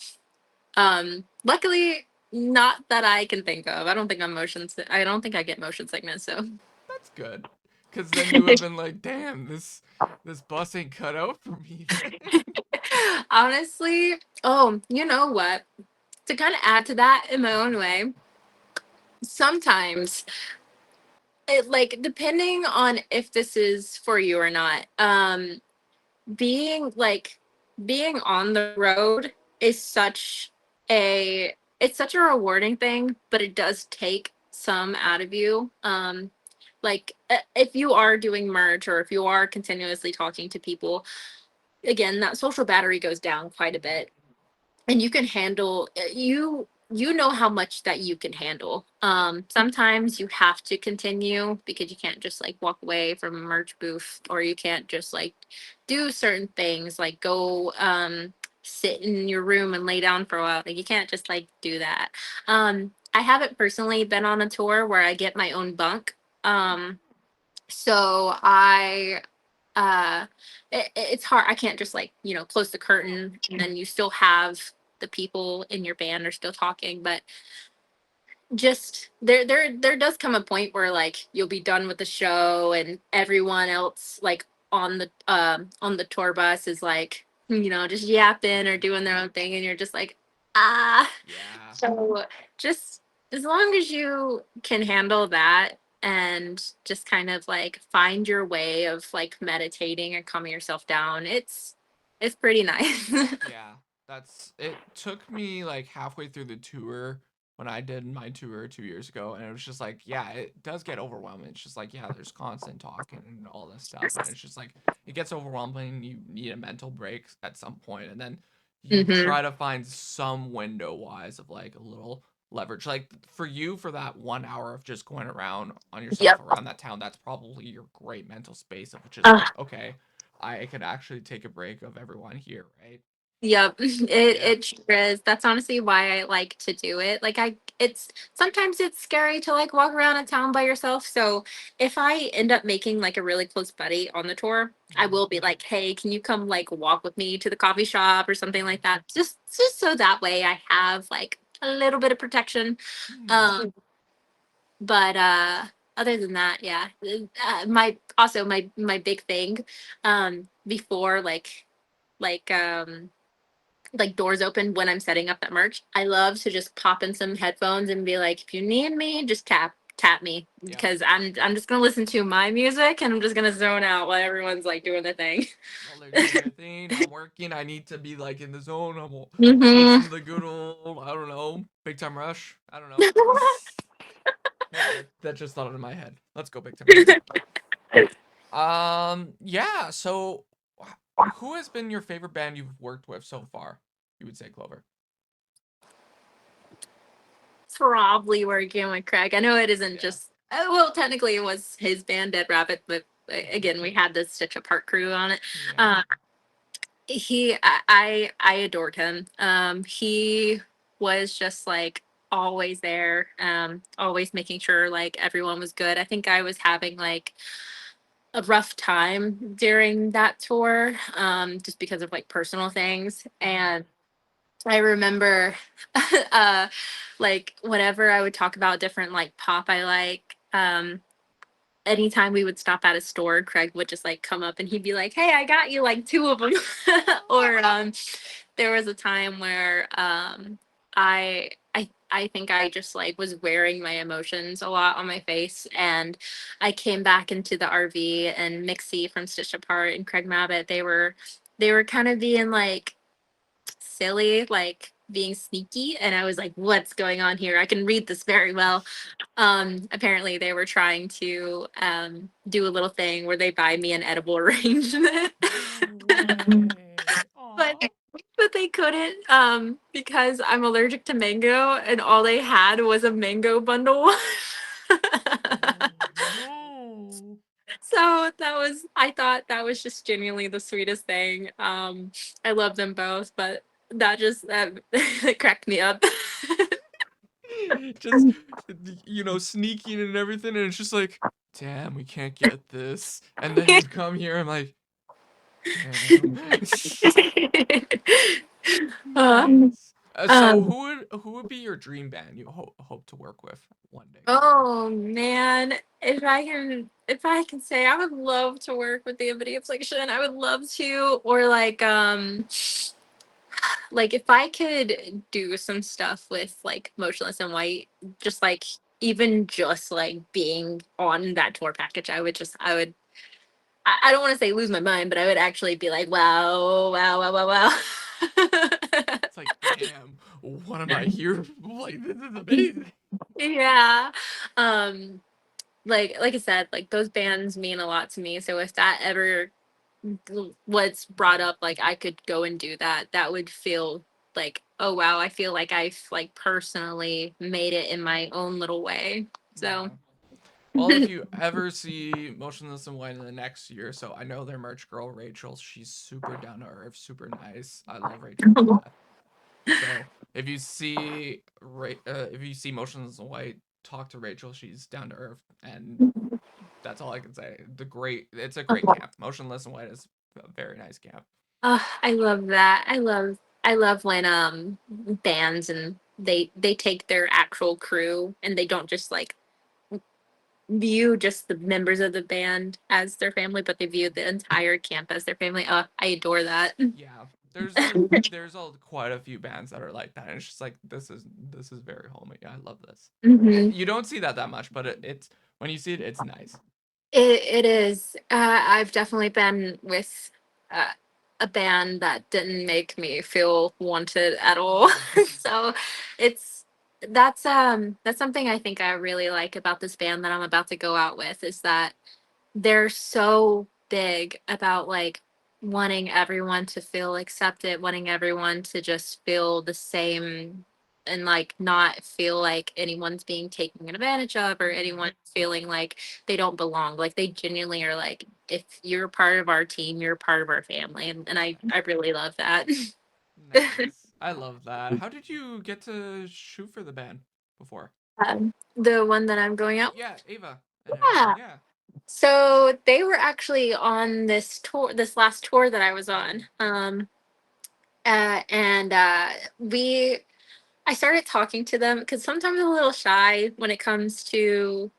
Luckily, not that I can think of. I don't think I don't think I get motion sickness. So That's good. Cause then you would have been like, damn, this bus ain't cut out for me then. honestly, oh, you know what? To kind of add to that in my own way, sometimes it like, depending on if this is for you or not. Being like being on the road is such a rewarding thing, but it does take some out of you. Like if you are doing merch, or if you are continuously talking to people, again, that social battery goes down quite a bit, and you can handle you know how much that you can handle. Sometimes you have to continue because you can't just like walk away from a merch booth, or you can't just like do certain things like go sit in your room and lay down for a while. Like, you can't just like do that. I haven't personally been on a tour where I get my own bunk. So uh it's hard. I can't just like close the curtain, and then you still have the people in your band are still talking. But just there does come a point where like you'll be done with the show, and everyone else like on the tour bus is like just yapping or doing their own thing, and you're just like, ah. Yeah. So just as long as you can handle that, and just kind of like find your way of like meditating and calming yourself down, it's pretty nice. Yeah, that's it. Took me like halfway through the tour when I did my tour 2 years ago, and it was just like, yeah, it does get overwhelming. It's just like, yeah, there's constant talking and all this stuff, and it's just like it gets overwhelming. You need a mental break at some point, and then you Hmm. try to find some window wise of like a little leverage. Like for you, for that 1 hour of just going around on yourself Yep. around that town, that's probably your great mental space of just Uh, like, okay, I could actually take a break of everyone here, right? yep. It Yeah. it sure is. That's honestly why I like to do it. Like it's sometimes it's scary to like walk around a town by yourself. So if I end up making like a really close buddy on the tour, I Mhm. will be like, hey, can you come like walk with me to the coffee shop or something Mhm. like that? Just so that way I have like a little bit of protection. Mhm. Um, but other than that, yeah. My also my big thing before like um like doors open when I'm setting up that merch, I love to just pop in some headphones and be like, if you need me, just tap me Yep. because I'm just gonna listen to my music and I'm just gonna zone out while everyone's like doing their thing. While they're doing their thing, I'm working. I need to be like in the zone. Hmm. Listen to the good old, I don't know, Big Time Rush. I don't know. Hey, that just thought in my head. Let's go Big Time Rush. Yeah. So, who has been your favorite band you've worked with so far? You would say Clover. Probably working with Craig. I know it isn't Yeah. just well, technically it was his band Dead Rabbit, but Mhm. again, we had the Stitch Apart crew on it. Yeah. Uh, I adored him. He was just like always there, always making sure like everyone was good. I think I was having like a rough time during that tour, just because of like personal things. Mhm. And I remember like whenever I would talk about different like pop I like, anytime we would stop at a store, Craig would just like come up and he'd be like, "Hey, I got you like two of them." Or there was a time where I think I just like was wearing my emotions a lot on my face, and I came back into the RV, and Mixie from Stitched Apart and Craig Mabbitt, they were kind of being like silly, like being sneaky, and I was like, what's going on here? I can read this very well. Apparently they were trying to do a little thing where they buy me an edible arrangement. No way. but Aw. but they couldn't because I'm allergic to mango and all they had was a mango bundle. Oh no. So I thought that was just genuinely the sweetest thing. I love them both, but that it cracked me up. Just sneaking and everything, and it's just like, damn, we can't get this. And then you come here, I'm like, damn. uh, Jeez. So um, who would be your dream band you hope to work with one day, Clover? oh man, if I can say, I would love to work with the Amity Affliction. I would love to, or like if I could do some stuff with like Motionless in White, just like even just like being on that tour package, I would I don't want to say lose my mind, but I would actually be like, wow, wow, wow, wow, wow. It's like, damn, what am I here? Like, this is amazing. Yeah. Um, like I said, like those bands mean a lot to me. So if that ever was brought up, like I could go and do that, that would feel like, oh wow, I feel like I've like personally made it in my own little way. So Yeah. Well, if you ever see Motionless in White in the next year, so I know their merch girl Rachel, she's super down to earth, super nice. I love Rachel to death. So if you see Motionless in White, talk to Rachel. She's down to earth, and that's all I can say. It's a great camp. Motionless in White is a very nice camp. I love that. I love when bands and they take their actual crew and they don't just like view just the members of the band as their family, but they view the entire camp as their family. I adore that. Yeah, there's quite a few bands that are like that, and it's just like this is very homey. I love this. Hmm. You don't see that much, but it's when you see it, it's nice. It is. I've definitely been with uh, a band that didn't make me feel wanted at all. Mhm. So it's that's something I think I really like about this band that I'm about to go out with is that they're so big about like wanting everyone to feel accepted, wanting everyone to just feel the same and like not feel like anyone's being taken advantage of or Mm-hmm. anyone feeling like they don't belong. Like they genuinely are like, if you're part of our team, you're part of our family. And I really love that. Nice. I love that. How did you get to shoot for the band before? The one that I'm going out. Yeah, Ava and everything. Yeah. Yeah. So they were actually on this tour, this last tour that I was Mm-hmm. on. And we I started talking to them because sometimes I'm a little shy when it comes to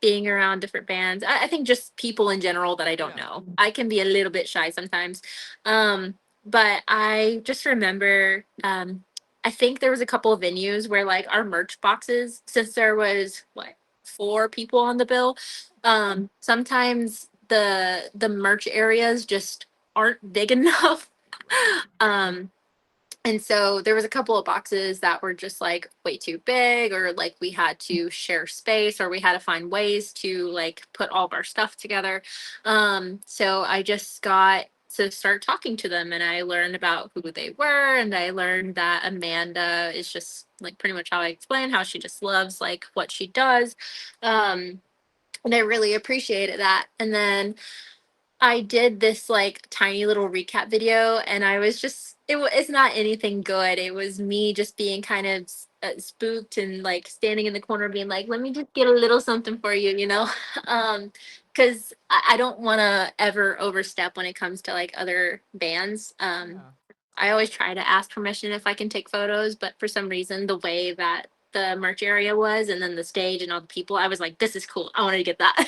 being around different bands. I think just people in general that I don't Yeah. know. I can be a little bit shy sometimes. Um, but I just remember, I think there was a couple of venues where like our merch boxes, since there was what, four people on the bill, sometimes the merch areas just aren't big enough. um, and so there was a couple of boxes that were just like way too big, or like we had to share space, or we had to find ways to like put all of our stuff together. So I just got to start talking to them, and I learned about who they were, and I learned that Amanda is just like pretty much how I explained, how she just loves like what she does. Um, and I really appreciated that. And then I did this like tiny little recap video, and I was just it's not anything good. It was me just being kind of spooked and like standing in the corner being like, let me just get a little something for you, you know. um because I don't want to ever overstep when it comes to like other bands. Yeah. I always try to ask permission if I can take photos, but for some reason the way that the merch area was, and then the stage and all the people, I was like, this is cool, I wanted to get that.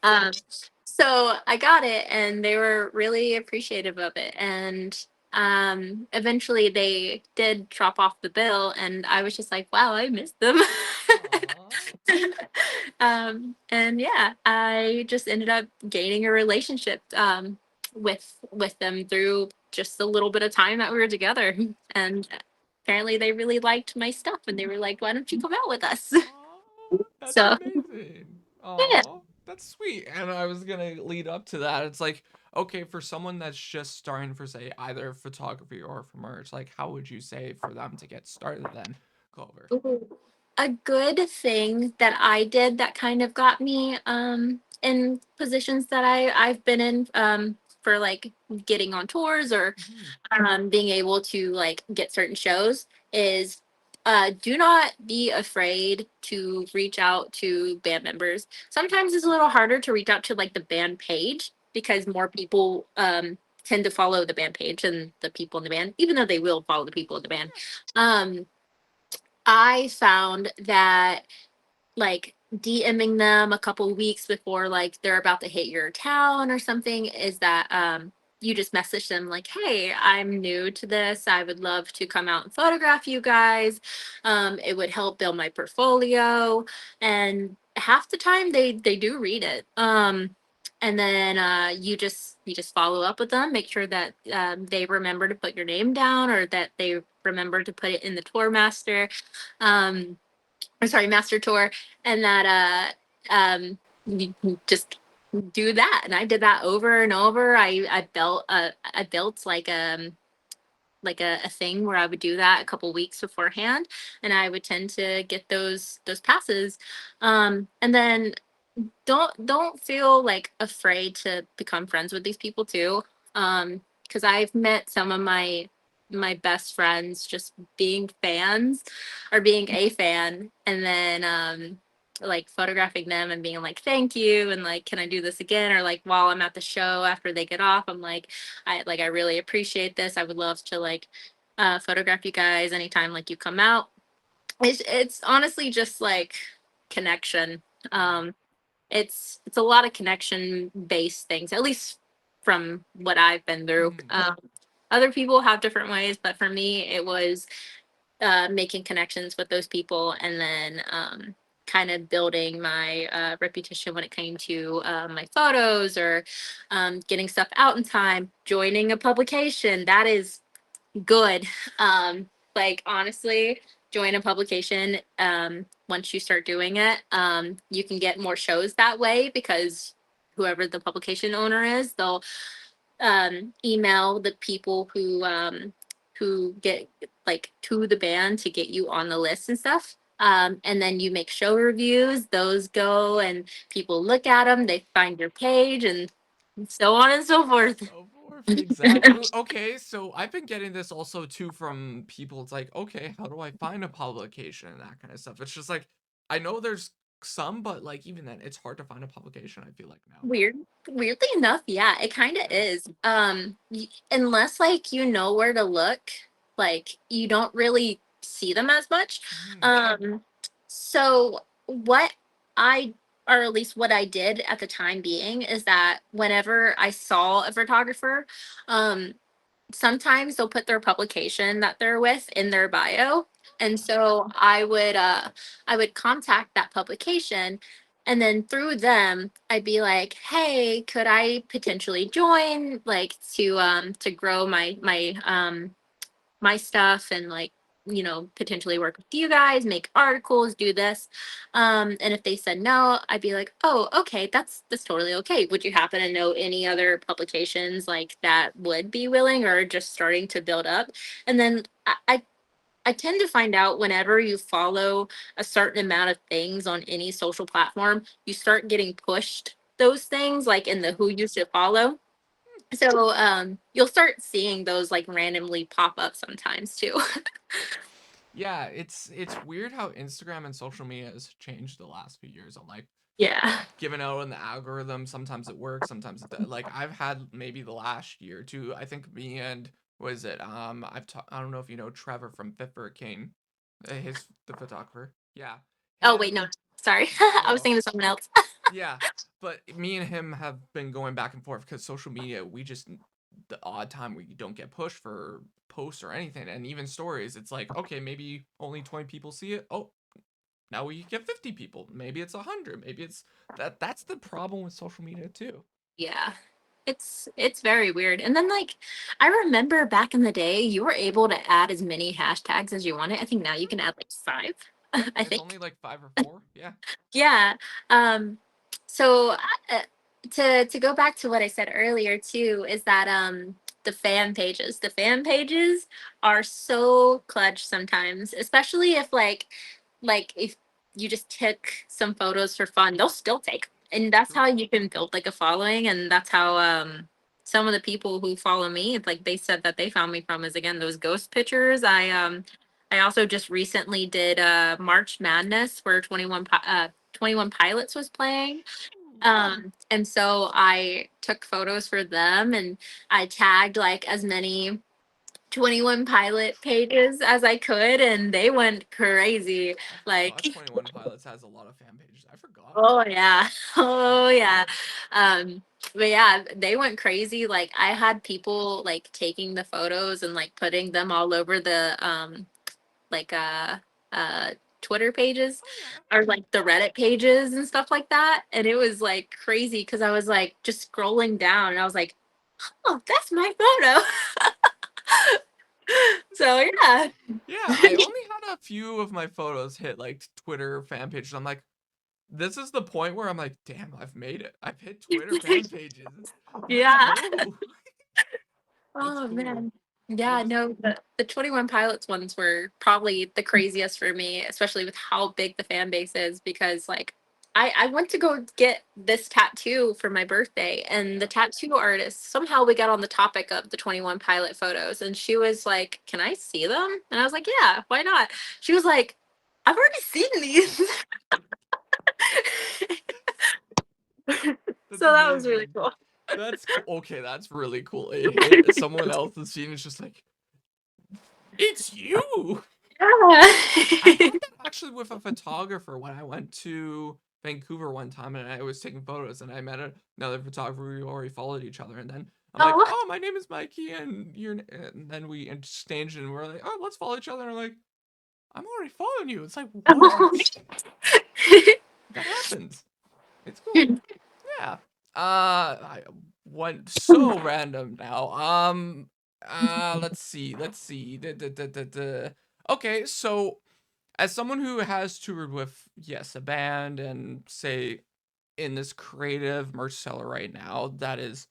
um so I got it, and they were really appreciative of it. And eventually they did drop off the bill, and I was just like, wow, I missed them. Aw. And yeah, I just ended up gaining a relationship with them through just the little bit of time that we were together. And apparently they really liked my stuff, and they were like, why don't you come out with us? Aw. That's So amazing. yeah. Aw. That's sweet. And I was gonna lead up to that. It's like, okay, for someone that's just starting for say either photography or for merch, like how would you say for them to get started then, Clover? Ooh. A good thing that I did that kind of got me in positions that I've been in, for like getting on tours, or Mm-hmm. being able to like get certain shows, is do not be afraid to reach out to band members. Sometimes it's a little harder to reach out to like the band page, because more people tend to follow the band page than the people in the band, even though they will follow the people in the band. um I found that like DMing them a couple weeks before like they're about to hit your town or something, is that you just message them like, hey, I'm new to this, I would love to come out and photograph you guys. It would help build my portfolio. And half the time they do read it. And then you just follow up with them, make sure that they remember to put your name down, or that they remember to put it in the tour master, um or sorry, master tour. And that you just do that. And I did that over and over. I built like a thing where I would do that a couple weeks beforehand, and I would tend to get those passes. And then don't feel like afraid to become friends with these people too. Because I've met some of my best friends just being fans, or being a fan, and then like photographing them and being like, thank you, and like, can I do this again? Or like while I'm at the show after they get off, I'm like, I really appreciate this, I would love to like photograph you guys anytime like you come out. It's honestly just like connection. Yeah. It's a lot of connection based things, at least from what I've been through. Mm-hmm. Other people have different ways, but for me it was making connections with those people, and then kind of building my reputation when it came to my photos, or getting stuff out in time, joining a publication. That is good. Like honestly, join a publication. Once you start doing it, you can get more shows that way, because whoever the publication owner is, they'll email the people who get like to the band to get you on the list and stuff. And then you make show reviews, those go and people look at them, they find your page, and so on and so forth. So forth, exactly. Okay, so I've been getting this also too from people. It's like, okay, how do I find a publication and that kind of stuff? It's just like, I know there's some, but like even then, it's hard to find a publication. I feel like now. Weird. Weirdly enough, yeah, it kind of Yeah. is. Unless like you know where to look, like you don't really see them as much. Hmm. So what I, or at least what I did at the time being, is that whenever I saw a photographer, um, sometimes they'll put their publication that they're with in their bio. And so I would contact that publication, and then through them I'd be like, hey, could I potentially join, like to grow my stuff, and like, potentially work with you guys, make articles, do this. And if they said no, I'd be like, oh, okay, that's totally okay. Would you happen to know any other publications like that would be willing or just starting to build up? And then I tend to find out whenever you follow a certain amount of things on any social platform, you start getting pushed those things like in the who you should follow. So you'll start seeing those like randomly pop up sometimes too. Yeah, it's weird how Instagram and social media has changed the last few years. I'm like Yeah. giving out on the algorithm. Sometimes it works, sometimes like I've had maybe the last year or two. I think me and was it I don't know if you know Trevor from Fifth King, his the photographer. Yeah, Oh wait, him. no. Sorry. Oh I was no. thinking of someone else. Yeah, but me and him have been going back and forth because social media, we just the odd time we don't get pushed for posts or anything, and even stories. It's like, okay, maybe only 20 people see it. Oh, now we get 50 people. Maybe it's 100. Maybe it's that. That's the problem with social media too. Yeah. It's very weird. And then like I remember back in the day you were able to add as many hashtags as you wanted. I think now you can add like five. Yeah, I it's think. only like 5 or 4. Yeah. Yeah. Um, so to go back to what I said earlier too, is that the fan pages are so clutch sometimes, especially if like if you just took some photos for fun, they'll still take 'em. And that's True. how you can build like a following, and that's how some of the people who follow me, it's like they said that they found me from is again those ghost pictures. I also just recently did March Madness where 21 Pilots was playing. Ooh. And so I took photos for them, and I tagged like as many 21 Pilot pages as I could, and they went crazy. I forgot Like, 21 Pilots has a lot of fan pages. I forgot. oh yeah. Oh yeah. Um, but yeah, they went crazy. Like I had people like taking the photos and like putting them all over the like uh Twitter pages Oh yeah. or like the Reddit pages and stuff like that. And it was like crazy because I was like just scrolling down and I was like, oh, that's my photo. So yeah. Yeah, I only had a few of my photos hit like Twitter fan pages. I'm like, this is the point where I'm like, damn, I've made it. I've hit Twitter fan pages. Let's Yeah. go. It's Oh cool. man. What Yeah, was no, the 21 Pilots ones were probably the craziest for me, especially with how big the fan base is, because like I went to go get this tattoo for my birthday, and the yeah. tattoo artist, somehow we got on the topic of the 21 Pilot photos, and she was like, can I see them? And I was like, yeah, why not? She was like, I've already seen these. That's So that was really amazing. cool. That's cool. Okay, that's really cool. It hit someone else's scene. It's just like, it's you. I Yeah. had that actually with a photographer when I went to Vancouver one time and I was taking photos and I met another photographer. We already followed each other, and then I'm like, Oh. "Oh, my name is Mikey," and and then we exchanged and we're like, "Oh, let's follow each other." And I'm like, "I'm already following you." It's like, what? That happens. It's cool. Yeah. I went so random now. Let's see. Let's see. Okay, so as someone who has toured with, yes, a band and say in this creative merch seller right now, that is,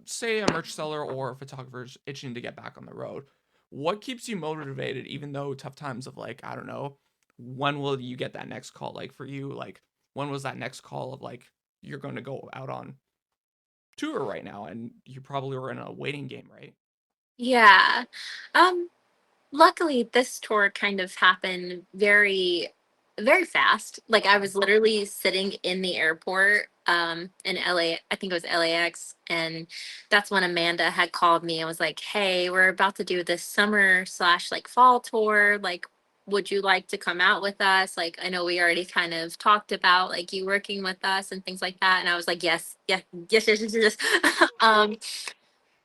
say, a merch seller or a photographer's itching to get back on the road. what keeps you motivated even though tough times of like, I don't know, when will you get that next call? Like for you, like when was that next call of like you're going to go out on tour right now and you probably were in a waiting game, right? Yeah. Um, Luckily this tour kind of happened very fast. Like I Okay. was literally sitting in the airport in LA, I think it was LAX, and that's when Amanda had called me and was like, "Hey, we're about to do this summer slash like fall tour. Like, would you like to come out with us? Like, I know we already kind of talked about like you working with us and things like that." And I was like, "Yes, yes, yes, yes, yes, yes."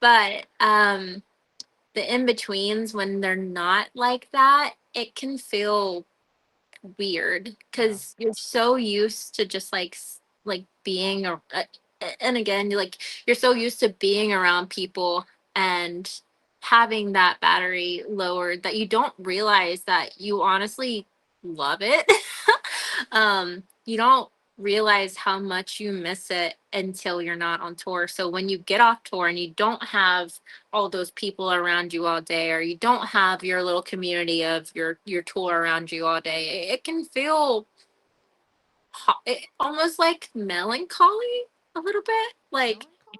But the in betweens when they're not like that, it can feel weird Yeah. because you're so used to just like like being and again you're so used to being around people and having that battery lowered that you don't realize that you honestly love it. You don't realize how much you miss it until you're not on tour. So when you get off tour and you don't have all those people around you all day, or you don't have your little community of your tour around you all day, it can feel almost like melancholy a little bit. Like Melancholy?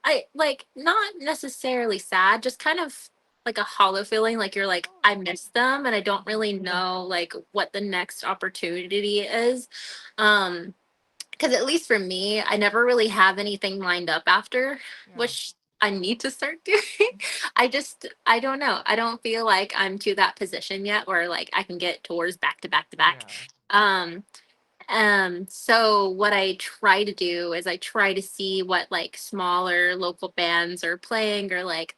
I like not necessarily sad, just kind of like a hollow feeling, like you're like I Oh. miss them and I don't Mhm. really know like what the next opportunity is. Um because at least for me, I never really have anything lined up after, Yeah. which I need to start doing. I don't know. I don't feel like I'm to that position yet where like I can get tours back to back to back. Yeah. Um, so what I try to do is I try to see what like smaller local bands are playing, or like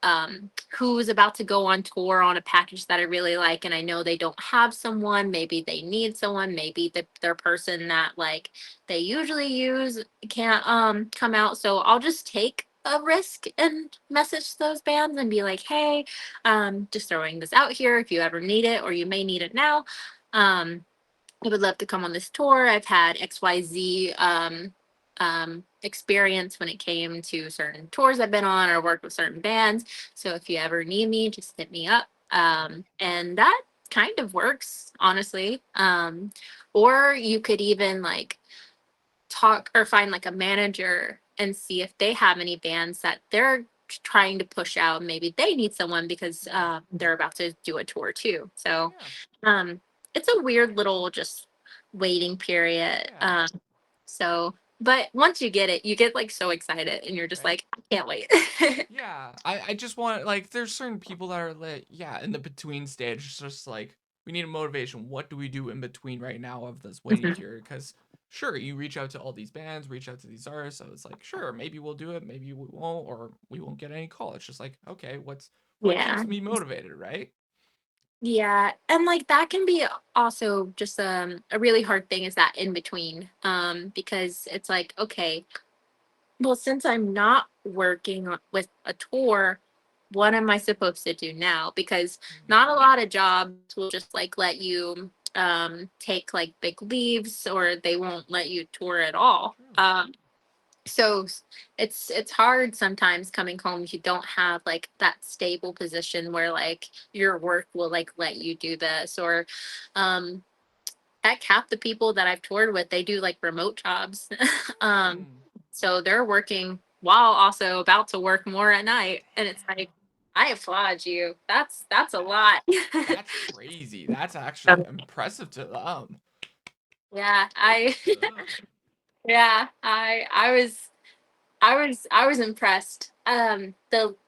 who's about to go on tour on a package that I really like and I know they don't have someone, maybe they need someone, maybe their person that like they usually use can't come out. So I'll just take a risk and message those bands and be like, "Hey, just throwing this out here if you ever need it or you may need it now. Um I would love to come on this tour. I've had XYZ experience when it came to certain tours I've been on or worked with certain bands. So if you ever need me, just hit me up." And that kind of works, honestly. Or you could even like talk or find like a manager and see if they have any bands that they're trying to push out. Maybe they need someone because Yeah. they're about to do a tour too. So Yeah. um, it's a weird little just waiting period. Yeah. So, but once you get it, you get like so excited and you're just Right. like, I can't wait. Yeah, I just want like there's certain people that are like yeah in the between stage. It's just like we need a motivation. What do we do in between right now of this waiting Mhm. period? Because sure, you reach out to all these bands, reach out to these artists. So it's like sure, maybe we'll do it, maybe we won't, or we won't get any call. It's just like okay, what Yeah. keeps me motivated, right? Yeah, and like that can be also just a really hard thing is that in between because it's like okay, well, since I'm not working with a tour, what am I supposed to do now? Because Mm, not a lot of jobs will just like let you take like big leaves, or they won't let you tour at all. true. So it's hard sometimes coming home if you don't have like that stable position where like your work will like let you do this, or um heck, half the people that I've toured with, they do like remote jobs. um, Mm, so they're working while also about to work more at night. And it's like, damn, I applaud you. That's a that's lot. that's crazy. That's actually impressive to them. Yeah, I Ugh. yeah, I was impressed.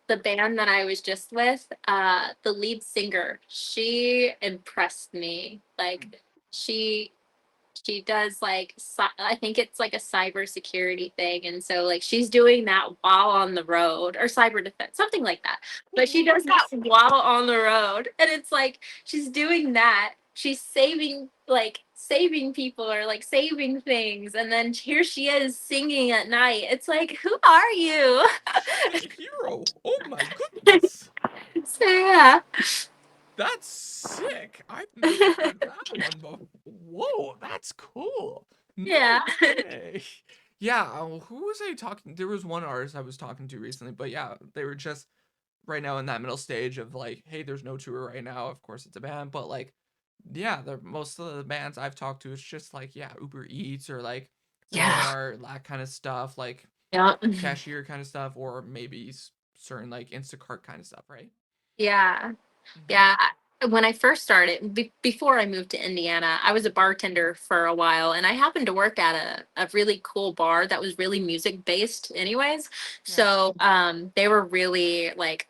The band that I was just with, the lead singer, she impressed me. Mm, Like she she does like I think it's like a cybersecurity thing, and so like she's doing that while on the road, or cyber defense, something like that. But she does that while on the road, and it's like she's doing that. She's saving people or like saving things, and then here she is singing at night. It's like, who are you? she's a hero. Oh my goodness. So yeah. That's sick. I've never heard that one before. Whoa, that's cool. Yeah. No way. Yeah, who was I talking? There was one artist I was talking to recently, but yeah, they were just right now in that middle stage of like, hey, there's no tour right now. Of course, it's a band, but like, yeah, the most of the bands I've talked to, it's just like, yeah, Uber Eats or like Yeah. Walmart, that kind of stuff, like Yeah. cashier kind of stuff, or maybe certain like Instacart kind of stuff, right? Yeah. Mm-hmm. Yeah. When I first started, before I moved to Indiana, I was a bartender for a while, and I happened to work at a really cool bar that was really music based, anyways. Yeah. So they were really like,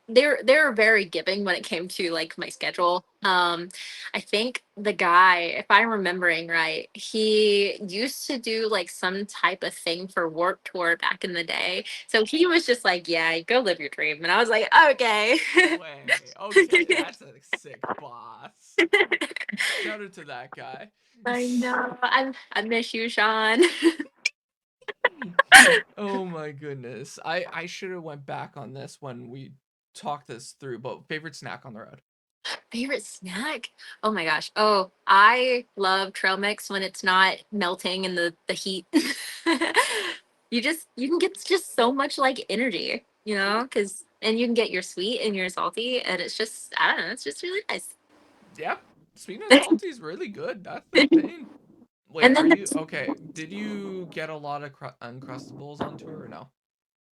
they're very giving when it came to like my schedule. I think the guy, if I'm remembering right, he used to do like some type of thing for Warp Tour back in the day. So he was just like, "Yeah, go live your dream," and I was like, "Okay." No way. Okay, that's a sick boss. Shout out to that guy. I know. I miss you, Sean. Oh my goodness. I should have went back on this when we talked this through, but favorite snack on the road. Favorite snack? Oh my gosh. Oh, I love trail mix when it's not melting in the heat. You can get just so much like energy, because and you can get your sweet and your salty, and it's just, I don't know, it's just really nice. Yep. Sweet and salty is really good. That's the thing. Wait, And are then you the okay? Did you get a lot of Uncrustables on tour or no?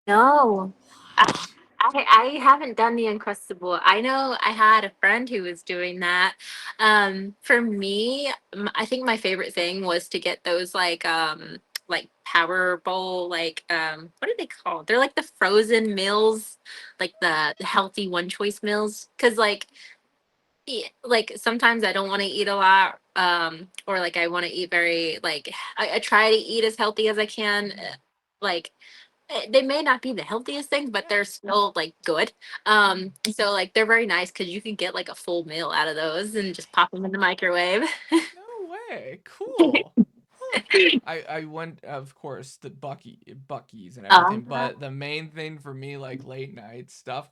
No, I, What? I haven't done the Uncrustable. I know I had a friend who was doing that. For me, I think my favorite thing was to get those like Power Bowl, like what are they called? They're like the frozen meals, like the healthy one choice meals. Cause like sometimes I don't want to eat a lot, or like I want to eat very like I try to eat as healthy as I can. Like they may not be the healthiest things, but Yeah. they're still like good. So like they're very nice because you can get like a full meal out of those and just pop them in the microwave. No way. Cool. Huh. I went, of course, the Bucky's and everything, um, but the main thing for me, like late night stuff,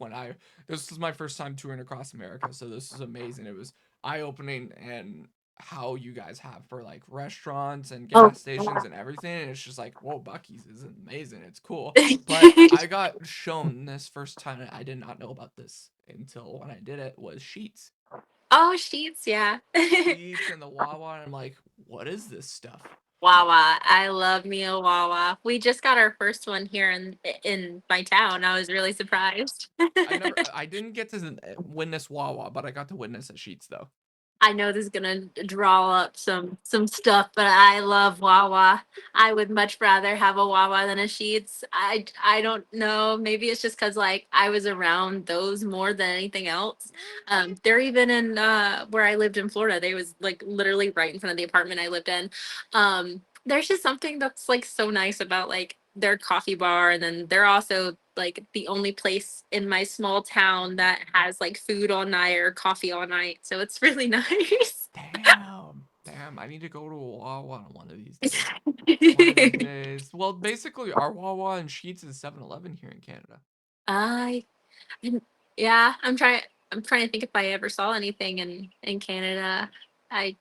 this was my first time touring across America, so this is amazing. It was eye opening, and how you guys have for like restaurants and oh, gas stations and everything. And it's just like, whoa, Bucky's is amazing. It's cool. But yeah. I got shown this first time, and I did not know about this until when I did it, was Sheets. Oh, sheets, yeah. Sheets and the Wawa, and I'm like, what is this stuff? Wawa. I love me a Wawa. We just got our first one here in my town. I was really surprised. I didn't get to witness Wawa, but I got to witness a Sheets though. I know this is gonna draw up some stuff, but I love Wawa. I would much rather have a Wawa than a Sheets. I don't know. Maybe it's just because like I was around those more than anything else. They're even in where I lived in Florida. They was like literally right in front of the apartment I lived in. There's just something that's like so nice about like their coffee bar, and then they're also like the only place in my small town that has like food all night or coffee all night. So it's really nice. Damn, damn. I need to go to a Wawa one of these days. One of these days. Well, basically, our Wawa and Sheets is 7-Eleven here in Canada. I I'm- yeah, I'm trying to think if I ever saw anything in Canada. I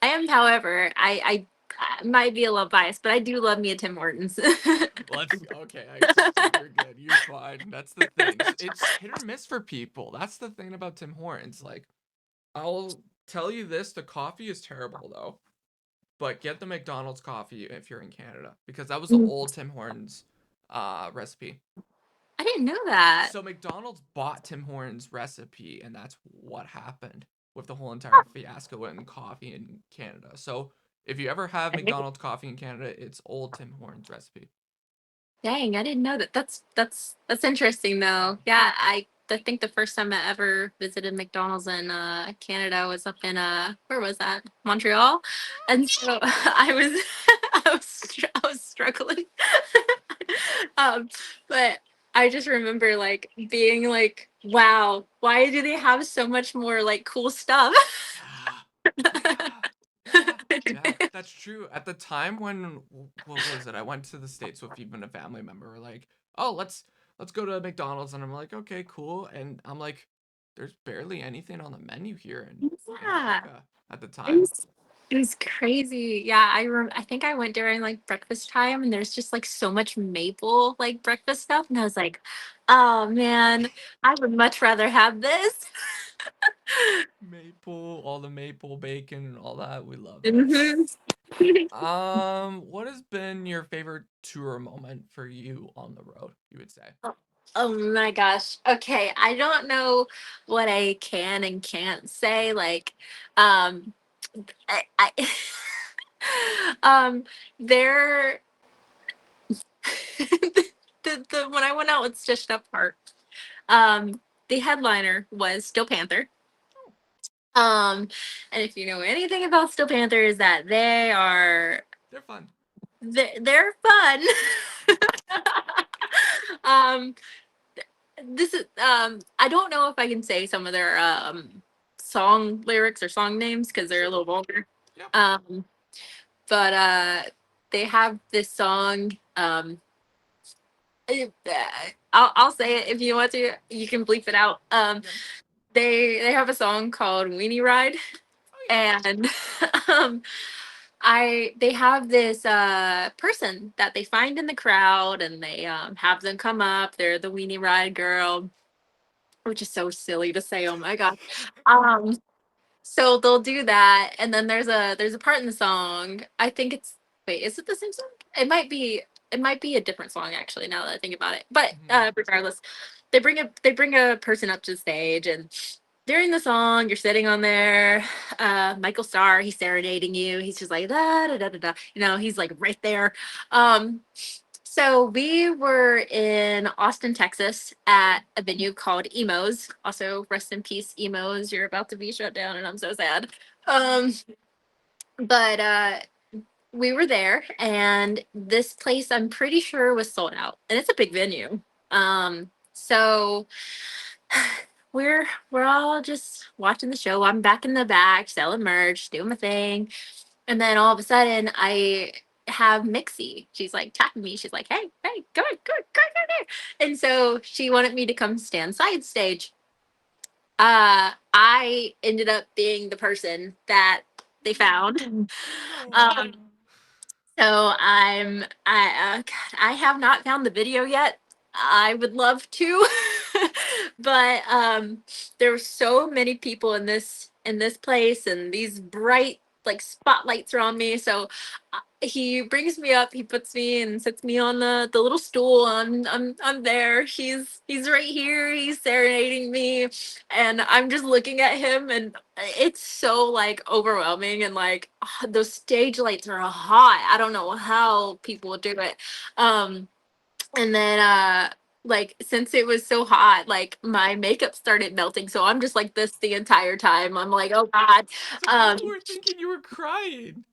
I am, however, I might be a little biased, but I do love me a Tim Hortons. Let's okay. You're good. You're fine. That's the thing. It's hit or miss for people. That's the thing about Tim Hortons. Like, I'll tell you this: the coffee is terrible though. But get the McDonald's coffee if you're in Canada, because that was the old Tim Hortons recipe. I didn't know that. So McDonald's bought Tim Hortons recipe, and that's what happened with the whole entire fiasco in coffee in Canada. So if you ever have McDonald's coffee in Canada, it's old Tim Hortons recipe. Dang, I didn't know that. That's interesting though. Yeah, I think the first time I ever visited McDonald's in Canada was up in where was that? Montreal. And so I was I was struggling. um but I just remember like being like, wow, why do they have so much more like cool stuff? Yeah. Oh yeah. Yeah. Yeah, that's true. At the time when what was it? I went to the States with even a family member. We're like, oh, let's go to McDonald's, and I'm like, okay, cool. And I'm like, there's barely anything on the menu here in Yeah. America at the I'm time. It was crazy. Yeah, I think I went during like breakfast time, and there's just like so much maple like breakfast stuff, and I was like, "Oh man, I would much rather have this." Maple, all the maple bacon and all that. We love it. Mhm. What has been your favorite tour moment for you on the road, you would say? Oh, oh my gosh. Okay, I don't know what I can and can't say. Like, um, I um, there, the when I went out with Stitched Up Heart, um, the headliner was Steel Panther. Oh, Um, and if you know anything about Steel Panther, is that they're fun. they're fun. um, this is I don't know if I can say some of their song lyrics or song names because they're a Sure. little vulgar. Yeah. Um, but they have this song. Eh, I'll say it if you want to. You can bleep it out. Yeah. They have a song called Weenie Ride, Oh yeah. and um, I they have this person that they find in the crowd, and they have them come up. They're the Weenie Ride girl, which is so silly to say. Oh my god. Um, so they'll do that, and then there's a part in the song. I think it's wait, is it the same song? It might be a different song actually. Now that I think about it, but Hmm. regardless, they bring a person up to the stage, and during the song, you're sitting on there. Michael Starr, he's serenading you. He's just like da da da da da. He's like right there. Um, so we were in Austin, Texas at a venue called Emos. Also, rest in peace, Emos. You're about to be shut down, and I'm so sad. Um, but we were there, and this place I'm pretty sure was sold out, and it's a big venue. So we're all just watching the show. I'm back in the back selling merch, doing my thing. And then all of a sudden, I have Mixie. She's like tapping me. She's like, "Hey, hey, come on, come on, come on, come on." And so she wanted me to come stand side stage. I ended up being the person that they found. Um, No. so God, I have not found the video yet. I would love to, but there were so many people in this place, and these bright like spotlights are on me. So he brings me up, he puts me and sits me on the little stool. I'm there. He's right here. He's serenading me, and I'm just looking at him, and it's so like overwhelming, and like those stage lights are hot. I don't know how people do it. Um, and then like since it was so hot, like my makeup started melting, so I'm just like this the entire time. I'm like, oh god. So people Um, were thinking you were crying.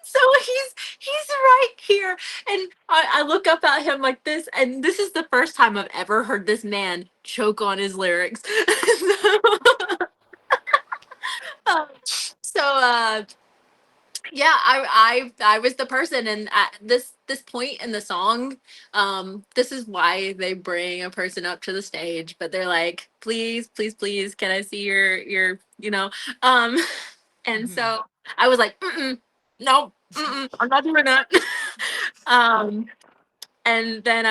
so he's right here, and I look up at him like this, and this is the first time I've ever heard this man choke on his lyrics. So yeah, I was the person, and at this point in the song, this is why they bring a person up to the stage, but they're like, please, please, please, can I see your um and Hmm. so I was like, mm-mm, nope, mm-mm, I'm not doing that. um and then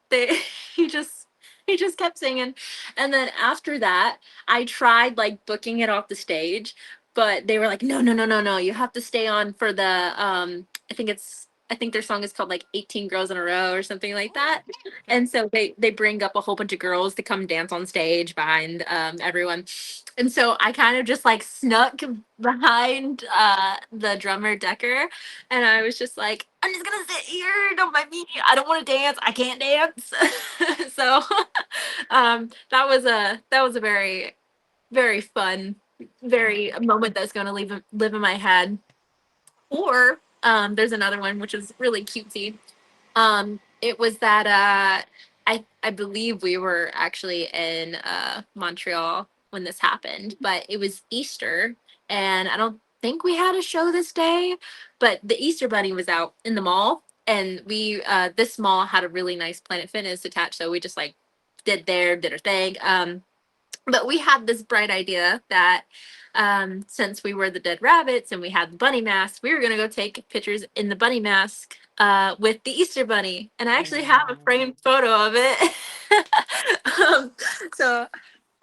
they he just he just kept singing, and then after that I tried like booking it off the stage, but they were like, no, no, no, no, no, you have to stay on for the I think their song is called like 18 Girls in a Row or something like Oh, that. okay. And so they bring up a whole bunch of girls to come dance on stage behind everyone. And so I kind of just like snuck behind the drummer Decker, and I was just like, I'm just gonna sit here. Don't mind me. I don't want to dance. I can't dance. So that was a very very fun, very a moment that's gonna live in my head. Or there's another one which is really cutesy. It was that I believe we were actually in Montreal when this happened, but it was Easter, and I don't think we had a show this day, but the Easter Bunny was out in the mall, and we this mall had a really nice Planet Fitness attached, so we just like did our thing. But we had this bright idea that since we were the dead rabbits and we had the bunny mask, we were going to go take pictures in the bunny mask with the Easter bunny. And I actually have a Ooh, framed photo of it. um, so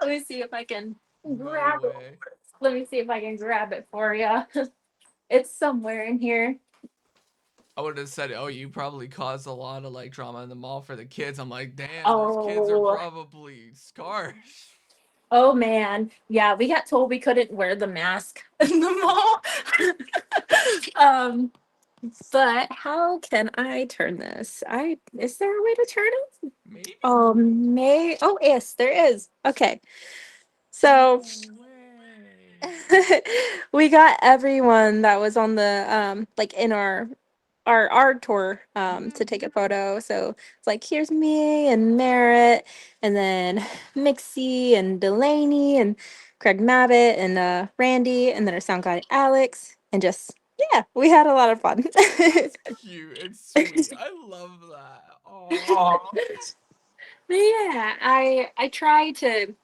let me see if I can no grab it. way. Let me see if I can grab it for you. It's somewhere in here. I would have said, oh, you probably caused a lot of like drama in the mall for the kids. I'm like, damn, those kids are Oh, probably scarred. oh man. Yeah, we got told we couldn't wear the mask in the mall. um, but how can I turn this? I Is there a way to turn it? Maybe? May Oh yes, there is. Okay. So No way. we got everyone that was on the like in our tour to Mm-hmm. take a photo. So it's like here's me and Merritt and then Mixie and Delaney and Craig Mabbitt and Randy and then our sound guy Alex and just yeah, we had a lot of fun. That's cute and sweet. I love that. Oh. Yeah, I try to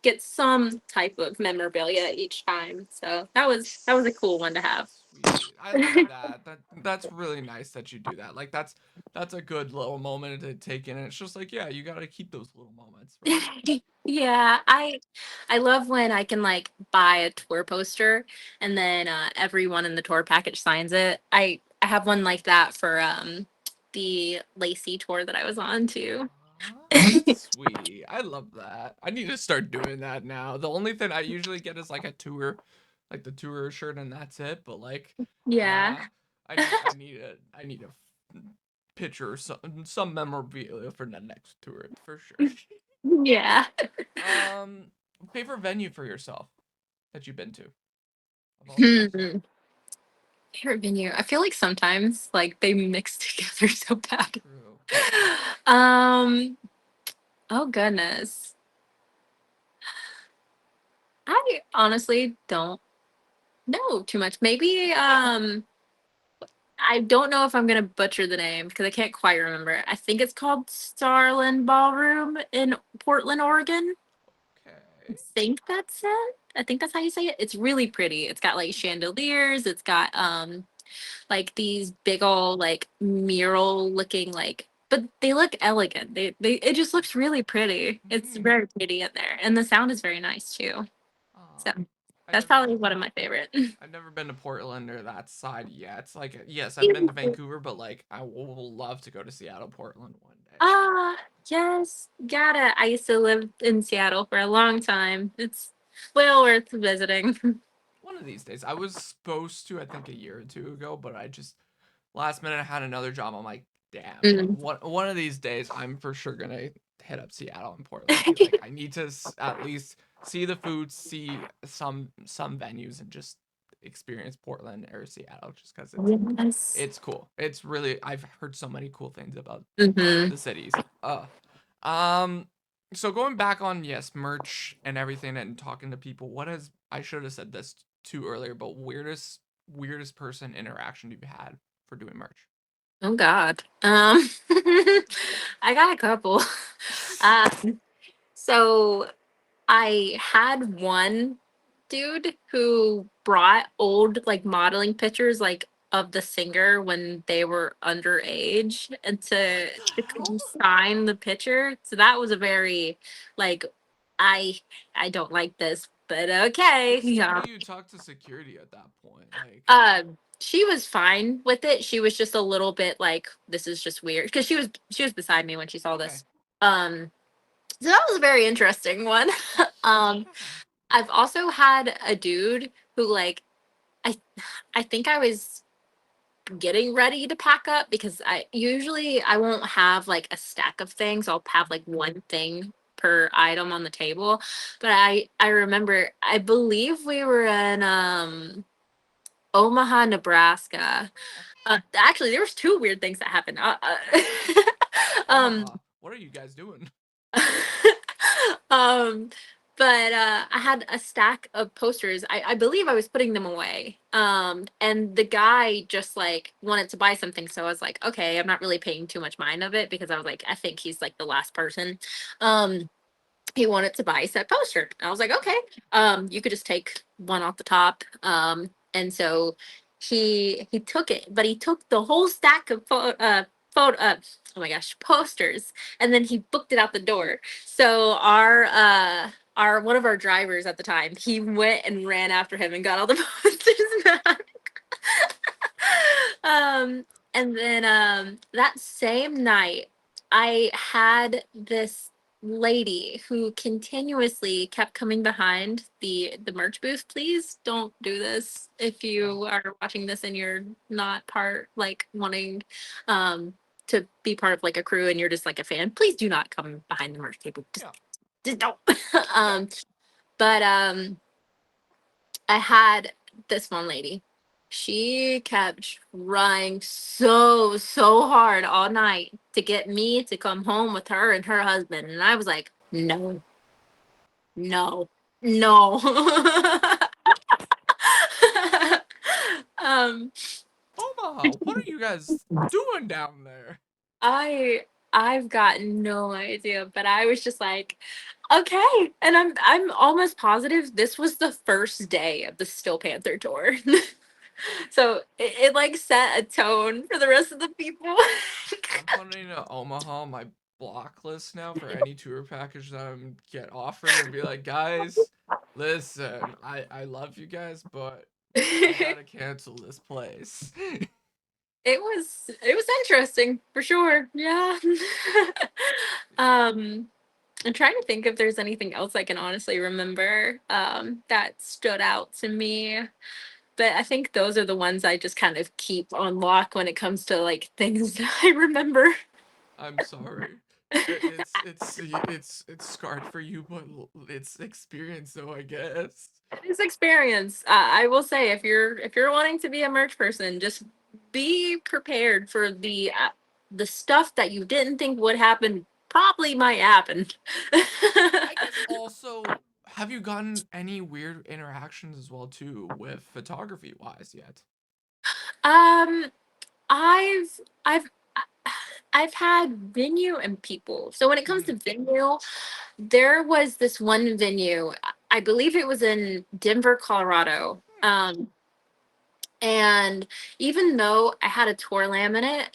get some type of memorabilia each time. So that was a cool one to have. Sweet. I love that. That's really nice that you do that. Like that's a good little moment to take in. And it's just like, yeah, you gotta keep those little moments, right? Yeah, I love when I can like buy a tour poster and then everyone in the tour package signs it. I have one like that for the Lacey tour that I was on too. Aw, that's sweet. I love that. I need to start doing that now. The only thing I usually get is like a tour, like the tour shirt, and that's it. But like, Yeah. yeah, I need a picture, or some memorabilia for the next tour for sure. Yeah. Um, favorite venue for yourself that you've been to of all times? Hmm. Favorite venue. I feel like sometimes like they mix together so bad. True. Um, oh goodness. I honestly don't know too much. Maybe I don't know if I'm gonna butcher the name because I can't quite remember. I think it's called Starland Ballroom in Portland, Oregon. I Okay. think that's it. I think that's how you say it. It's really pretty. It's got like chandeliers. It's got like these big old like mural looking like but they look elegant. They it just looks really pretty. It's Hmm. very pretty in there. And the sound is very nice too. So Aw. I that's never probably one of my favorite. I've never been to Portland or that side yet. It's like, yes, I've been to Vancouver, but like, I will love to go to Seattle, Portland one day. Ah, yes, gotta. I used to live in Seattle for a long time. It's well worth visiting. One of these days. I was supposed to, I think, a year or two ago, but I just last minute I had another job. I'm like, damn. Mm. One of these days, I'm for sure gonna hit up Seattle and Portland. Be like, I need to at least see the food, see some venues, and just experience Portland or Seattle, just because Yes. it's cool. It's really I've heard so many cool things about Hmm. the cities. Um, so going back on yes, merch and everything and talking to people, what has I should have said this too earlier, but weirdest person interaction you've had for doing merch? Oh God. I got a couple. Um, so I had one dude who brought old like modeling pictures like of the singer when they were underage and What the to hell? sign the picture. So that was a very like I I don't like this, but okay. Please tell Yeah. me you talked to security at that point. Like, She was fine with it. She was just a little bit like this is just weird because she was beside me when she saw okay. this. Um so that was a very interesting one. um Yeah. I've also had a dude who like I I think I was getting ready to pack up because I won't have like a stack of things. I'll have like one thing per item on the table. But I remember I believe we were in Omaha, Nebraska. Oh, Actually there was two weird things that happened. um Omaha. What are you guys doing? um, but I had a stack of posters. I believe I was putting them away. And the guy just like wanted to buy something, so I was like, okay, I'm not really paying too much mind of it because I was like, I think he's like the last person. Um, he wanted to buy a set poster. I was like, okay, you could just take one off the top. And so he took it, but he took the whole stack of photo, oh my gosh, posters, and then he booked it out the door. So our one of our drivers at the time, he went and ran after him and got all the posters back. um, and then that same night, I had this lady who continuously kept coming behind the merch booth. Please don't do this if Yeah. you are watching this and you're not part like wanting to be part of like a crew and you're just like a fan. Please do not come behind the merch table. Yeah. Just don't. Yeah. But I had this one lady. She kept trying so hard all night to get me to come home with her and her husband. And I was like, no, no, no. um, Omaha, what are you guys doing down there? I I've got no idea, but I was just like, okay. And I'm almost positive this was the first day of the Steel Panther tour. So it like set a tone for the rest of the people. I'm putting Omaha on my block list now for any tour package that I'm get offered and be like, guys, listen, I love you guys, but I gotta cancel this place. It was interesting for sure. Yeah. um I'm trying to think if there's anything else I can honestly remember that stood out to me. But I think those are the ones I just kind of keep on lock when it comes to like things that I remember. I'm sorry. It's scarred for you, but it's experience, though, I guess. It is experience. I will say if you're wanting to be a merch person, just be prepared for the stuff that you didn't think would happen probably might happen. I guess also, have you gotten any weird interactions as well too with photography wise yet? um, I've I've I've had venue and people. So when it comes Hmm. to venue, there was this one venue. I believe it was in Denver, Colorado. Hmm. And even though I had a tour laminate,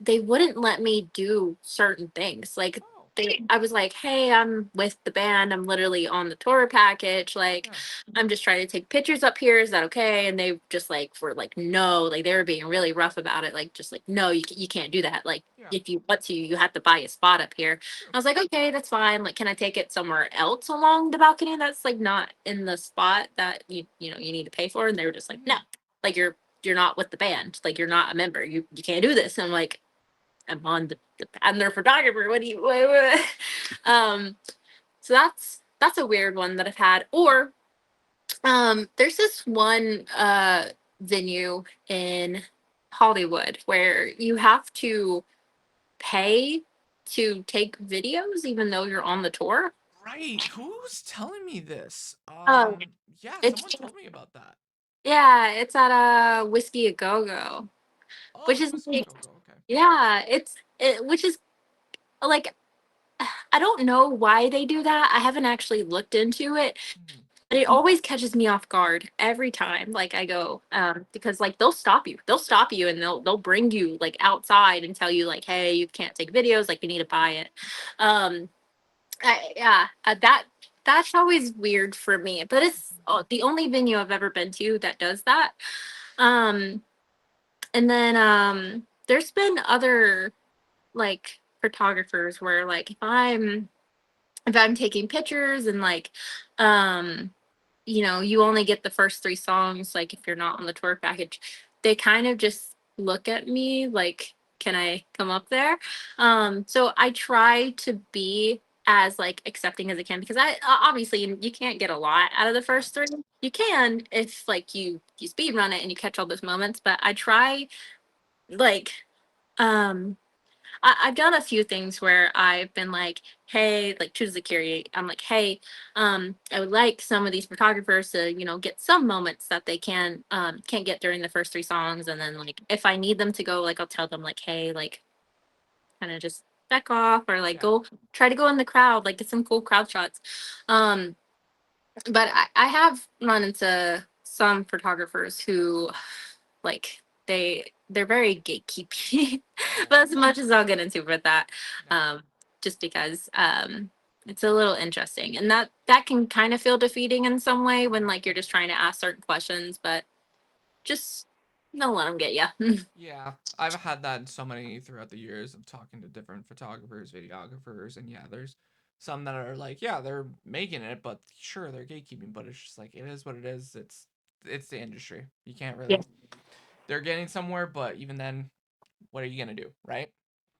they wouldn't let me do certain things. Like Oh, I was like, "Hey, I'm with the band. I'm literally on the tour package. Like, yeah, I'm just trying to take pictures up here. Is that okay?" And they just like were like, "No." Like they were being really rough about it. Like just like, "No, you can't do that. Like yeah, if you want to, you have to buy a spot up here." true. I was like, "Okay, that's fine. Like, can I take it somewhere else along the balcony that's like not in the spot that you know you need to pay for?" And they were just like, "No." Hmm. Like you're not with the band, like you're not a member, you can't do this. And I'm like, I'm on the band, their photographer, what do you what? So that's a weird one that I've had. Or there's this one venue in Hollywood where you have to pay to take videos even though you're on the tour. Right. Who's telling me this? Oh, Yeah, it's someone told me about that. yeah, it's at a Whiskey a Go Go, Oh, which the is whiskey like, go go. Okay. yeah, which is like I don't know why they do that. I haven't actually looked into it, Hmm. but it always catches me off guard every time like I go because like they'll stop you. They'll stop you and they'll bring you like outside and tell you like, "Hey, you can't take videos, like you need to buy it." Um yeah, that's always weird for me, but it's the only venue I've ever been to that does that. Um and then there's been other like photographers where like if I'm taking pictures and like um you know you only get the first three songs like if you're not on the tour package, they kind of just look at me like, can I come up there? So I try to be as like accepting as I can because obviously you can't get a lot out of the Yeah. first three. You can if like you speed run it and you catch all those moments, but I try like um I've done a few things where I've been like, hey, like to the security, I'm like, hey, I would like some of these photographers to, you know, get some moments that they can't get during the first three songs. And then like if I need them to go, like I'll tell them like, hey, like kind of just back off, or like Yeah. go try to go in the crowd, like get some cool crowd shots. Um, but I have run into some photographers who like they're very gatekeepy. But Yeah. as much as I'll get into with that, No. um, just because it's a little interesting, and that can kind of feel defeating in some way when like you're just trying to ask certain questions, but just don't let them get you. Yeah, I've had that so many throughout the years of talking to different photographers, videographers, and yeah, there's some that are like, yeah, they're making it, but sure, they're gatekeeping, but it's just like it is what it is. It's the industry. You can't Yeah. really. They're getting somewhere, but even then, what are you gonna do, right?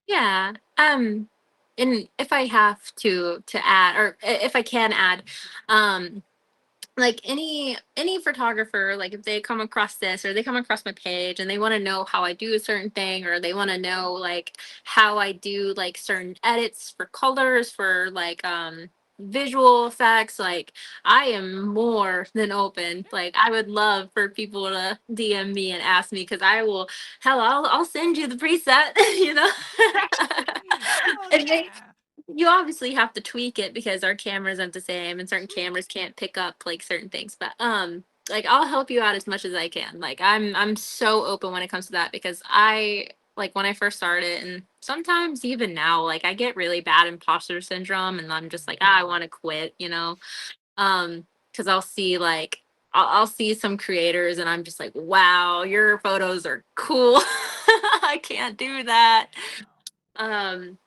Yeah. And if I have to add, or if I can add, um, like any photographer, like if they come across this or they come across my page and they want to know how I do a certain thing, or they want to know like how I do like certain edits for colors, for like visual effects, like I am more than open. Like I would love for people to DM me and ask me, because I will, hell, I'll send you the preset. You know. Hell And they, yeah. you obviously have to tweak it because our cameras aren't the same, and certain cameras can't pick up like certain things, but like I'll help you out as much as I can. Like I'm so open when it comes to that, because I, like when I first started, and sometimes even now, like I get really bad imposter syndrome, and I'm just like, I want to quit, you know. Because I'll see like I'll see some creators and I'm just like, wow, your photos are cool. I can't do that. um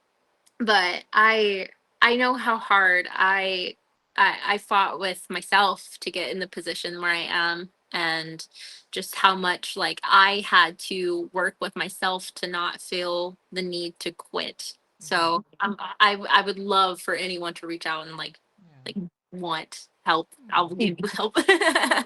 but I know how hard I fought with myself to get in the position where I am, and just how much like I had to work with myself to not feel the need to quit. Mm-hmm. So I would love for anyone to reach out and Yeah. like want help. I'll Hmm. give you help. Hell yeah.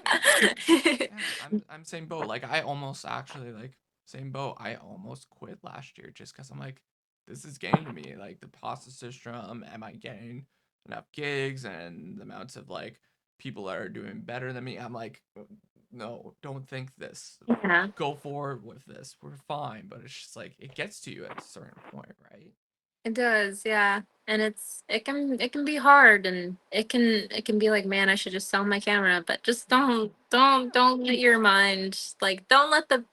Yeah, I'm same boat. Like I almost actually like same boat. I almost quit last year just because I'm like, this is getting to me. Like the pasta system, am I getting enough gigs and the amounts of like people that are doing better than me? I'm like, no, don't think this. Yeah. Go forward with this. We're fine. But it's just like it gets to you at a certain point, right? It does, yeah. And it can be hard, and it can be like, man, I should just sell my camera, but just don't let your mind, like don't let the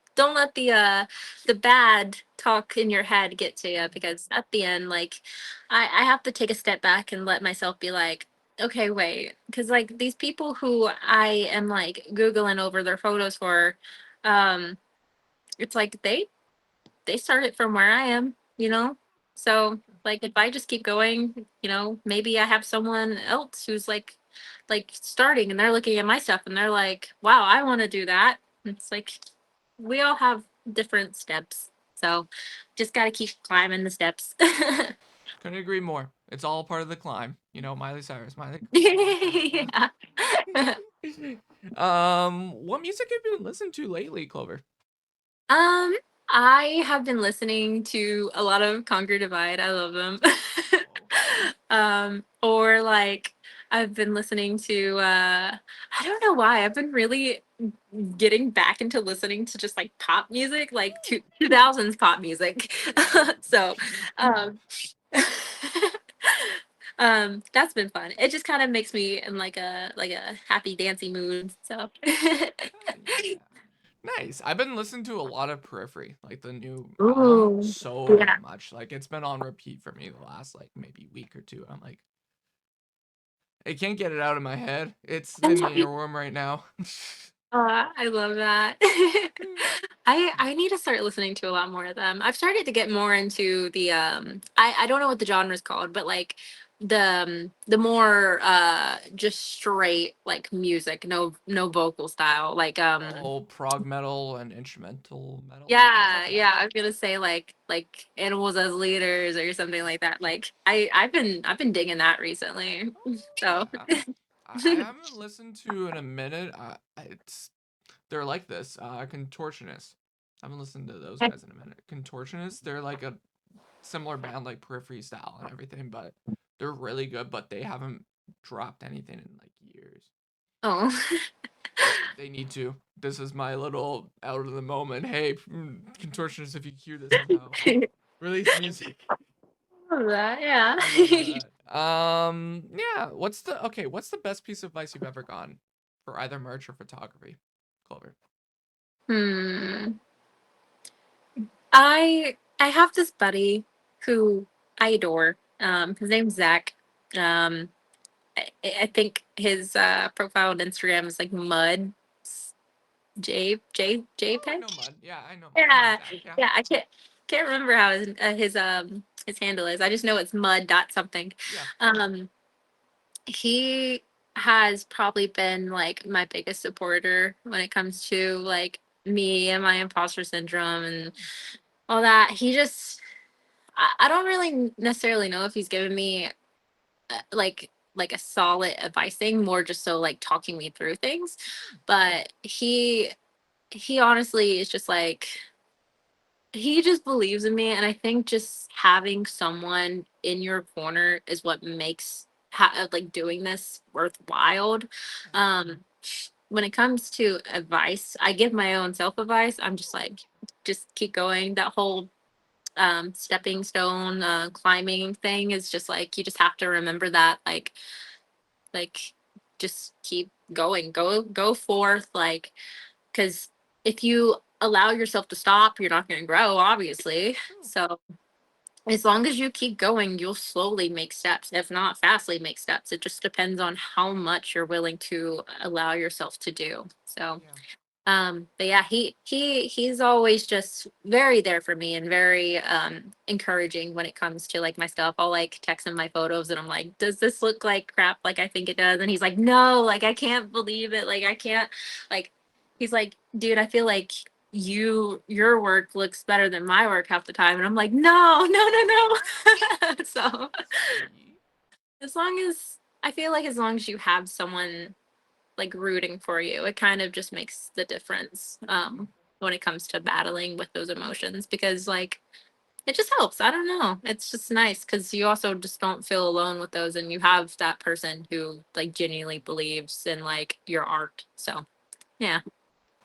bad talk in your head get to you, because at the end, like I have to take a step back and let myself be like, okay, wait, because like these people who I am like Googling over their photos for, um it's like they started from where I am, you know? So like if I just keep going, you know, maybe I have someone else who's like starting, and they're looking at my stuff and they're like, wow, I want to do that. It's like we all have different steps. So just gotta keep climbing the steps. Couldn't agree more. It's all part of the climb. You know, Miley Cyrus, Miley climb. Yeah. What music have you been listening to lately, Clover? Um, I have been listening to a lot of Conquer Divide. I love them. Oh, Or like I've been listening to I don't know why. I've been really getting back into listening to just like pop music, like 2000s pop music. So, um that's been fun. It just kind of makes me in like a happy dancey mood. So, hell yeah. Nice. I've been listening to a lot of Periphery, like the new album, ooh, so yeah. much. Like it's been on repeat for me the last like maybe week or two. I'm like, I can't get it out of my head. It's in the earworm right now. I love that. I need to start listening to a lot more of them. I've started to get more into the I don't know what the genre is called, but like the more just straight like music, no vocal style. Like Oh, prog metal and instrumental metal. yeah, Okay. yeah, I was gonna say like Animals as Leaders or something like that. Like I've been digging that recently. So Yeah. I haven't listened to in a minute. It's they're like this. Contortionist. I haven't listened to those guys in a minute. Contortionist. They're like a similar band like Periphery style and everything, but they're really good. But they haven't dropped anything in like years. oh. They need to. This is my little out of the moment. Hey, contortionist, if you hear this somehow, release music. love that. Yeah. I love that. Yeah. What's the best piece of advice you've ever gotten for either merch or photography, Clover? Hmm. I have this buddy who I adore. His name's Zach. Um, I think his profile on Instagram is like Mud Oh, I JPEG. know Mud. Yeah, I know Yeah, Zach. Yeah. yeah. I can't remember how his handle is. I just know it's Mud dot something. Yeah. Um, he has probably been like my biggest supporter when it comes to like me and my imposter syndrome and all that. I don't really necessarily know if he's given me like a solid advice thing, more just so like talking me through things. But he honestly is just like he just believes in me, and I think just having someone in your corner is what makes like doing this worthwhile. Yeah. Um, when it comes to advice, I give my own self advice. I'm just like, just keep going. That whole stepping stone climbing thing is just like you just have to remember that like just keep going, go forth, like because if you allow yourself to stop, you're not going to grow, obviously. True. So as long as you keep going, you'll slowly make steps, if not fastly make steps. It just depends on how much you're willing to allow yourself to do. So Yeah. but yeah, he's always just very there for me and very encouraging when it comes to like my stuff. I'll like text him my photos and I'm like, does this look like crap like I think it does? And he's like, no, like I can't believe it, like I can't, like he's like, dude, I feel like your work looks better than my work half the time. And I'm like, no, no, no, no. So Sweet. as long as I feel like as long as you have someone like rooting for you, it kind of just makes the difference when it comes to battling with those emotions, because like it just helps. I don't know, it's just nice because you also just don't feel alone with those, and you have that person who like genuinely believes in like your art. So yeah.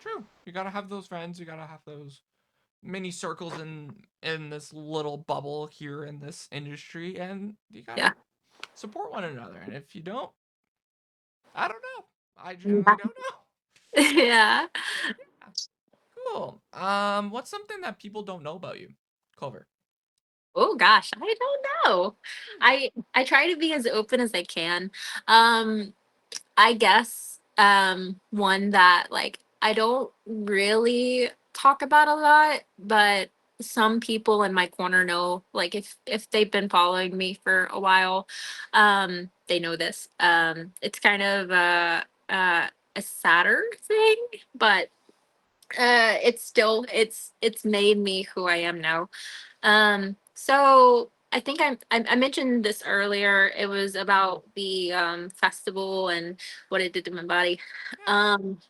True. You gotta have those friends. You gotta have those mini circles in this little bubble here in this industry, and you gotta Yeah. support one another. And if you don't, I don't know. I genuinely Yeah. don't know. Yeah. But yeah, cool. What's something that people don't know about you, Culver? Oh gosh, I don't know. Hmm. I try to be as open as I can. um I guess one that like I don't really talk about a lot, but some people in my corner know, like if they've been following me for a while, they know this. It's kind of a sadder thing, but it's still it's made me who I am now. So I think I mentioned this earlier. It was about the festival and what it did to my body. Yeah. Um,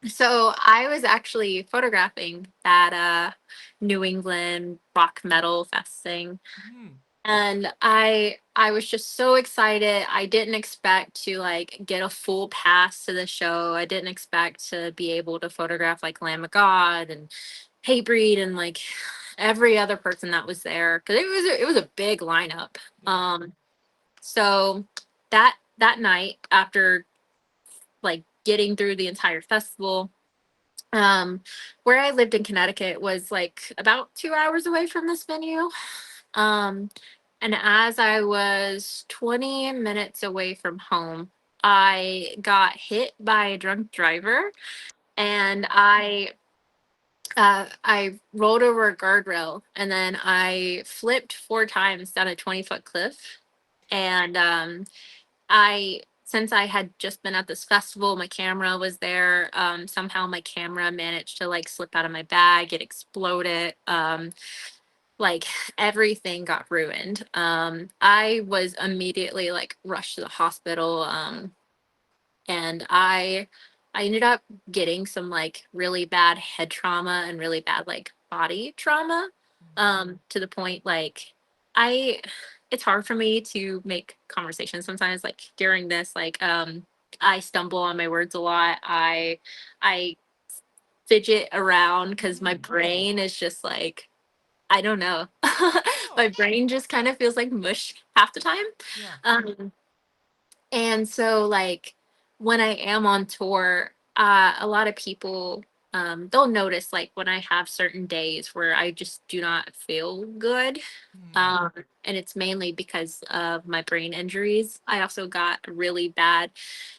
so I was actually photographing that New England rock metal fest thing, Hmm. and I was just so excited. I didn't expect to like get a full pass to the show. I didn't expect to be able to photograph like Lamb of God and Hatebreed and like every other person that was there, because it was a big lineup. Yeah. So that night, after like getting through the entire festival, where I lived in Connecticut was like about 2 hours away from this venue. um and as I was 20 minutes away from home, I got hit by a drunk driver, and I rolled over a guardrail, and then I flipped 4 times down a 20-foot cliff. And I since I had just been at this festival, my camera was there. Somehow my camera managed to like slip out of my bag. It exploded. Like everything got ruined. I was immediately like rushed to the hospital. And I ended up getting some like really bad head trauma and really bad like body trauma, Hmm. to the point like I it's hard for me to make conversation sometimes, like during this, like I stumble on my words a lot. I fidget around because my Hmm. brain is just like I don't know. My Oh, brain just kind of feels like mush half the time. yeah. Um, and so like when I am on tour, a lot of people they'll notice like when I have certain days where I just do not feel good. Mm, Um, and it's mainly because of my brain injuries. I also got a really bad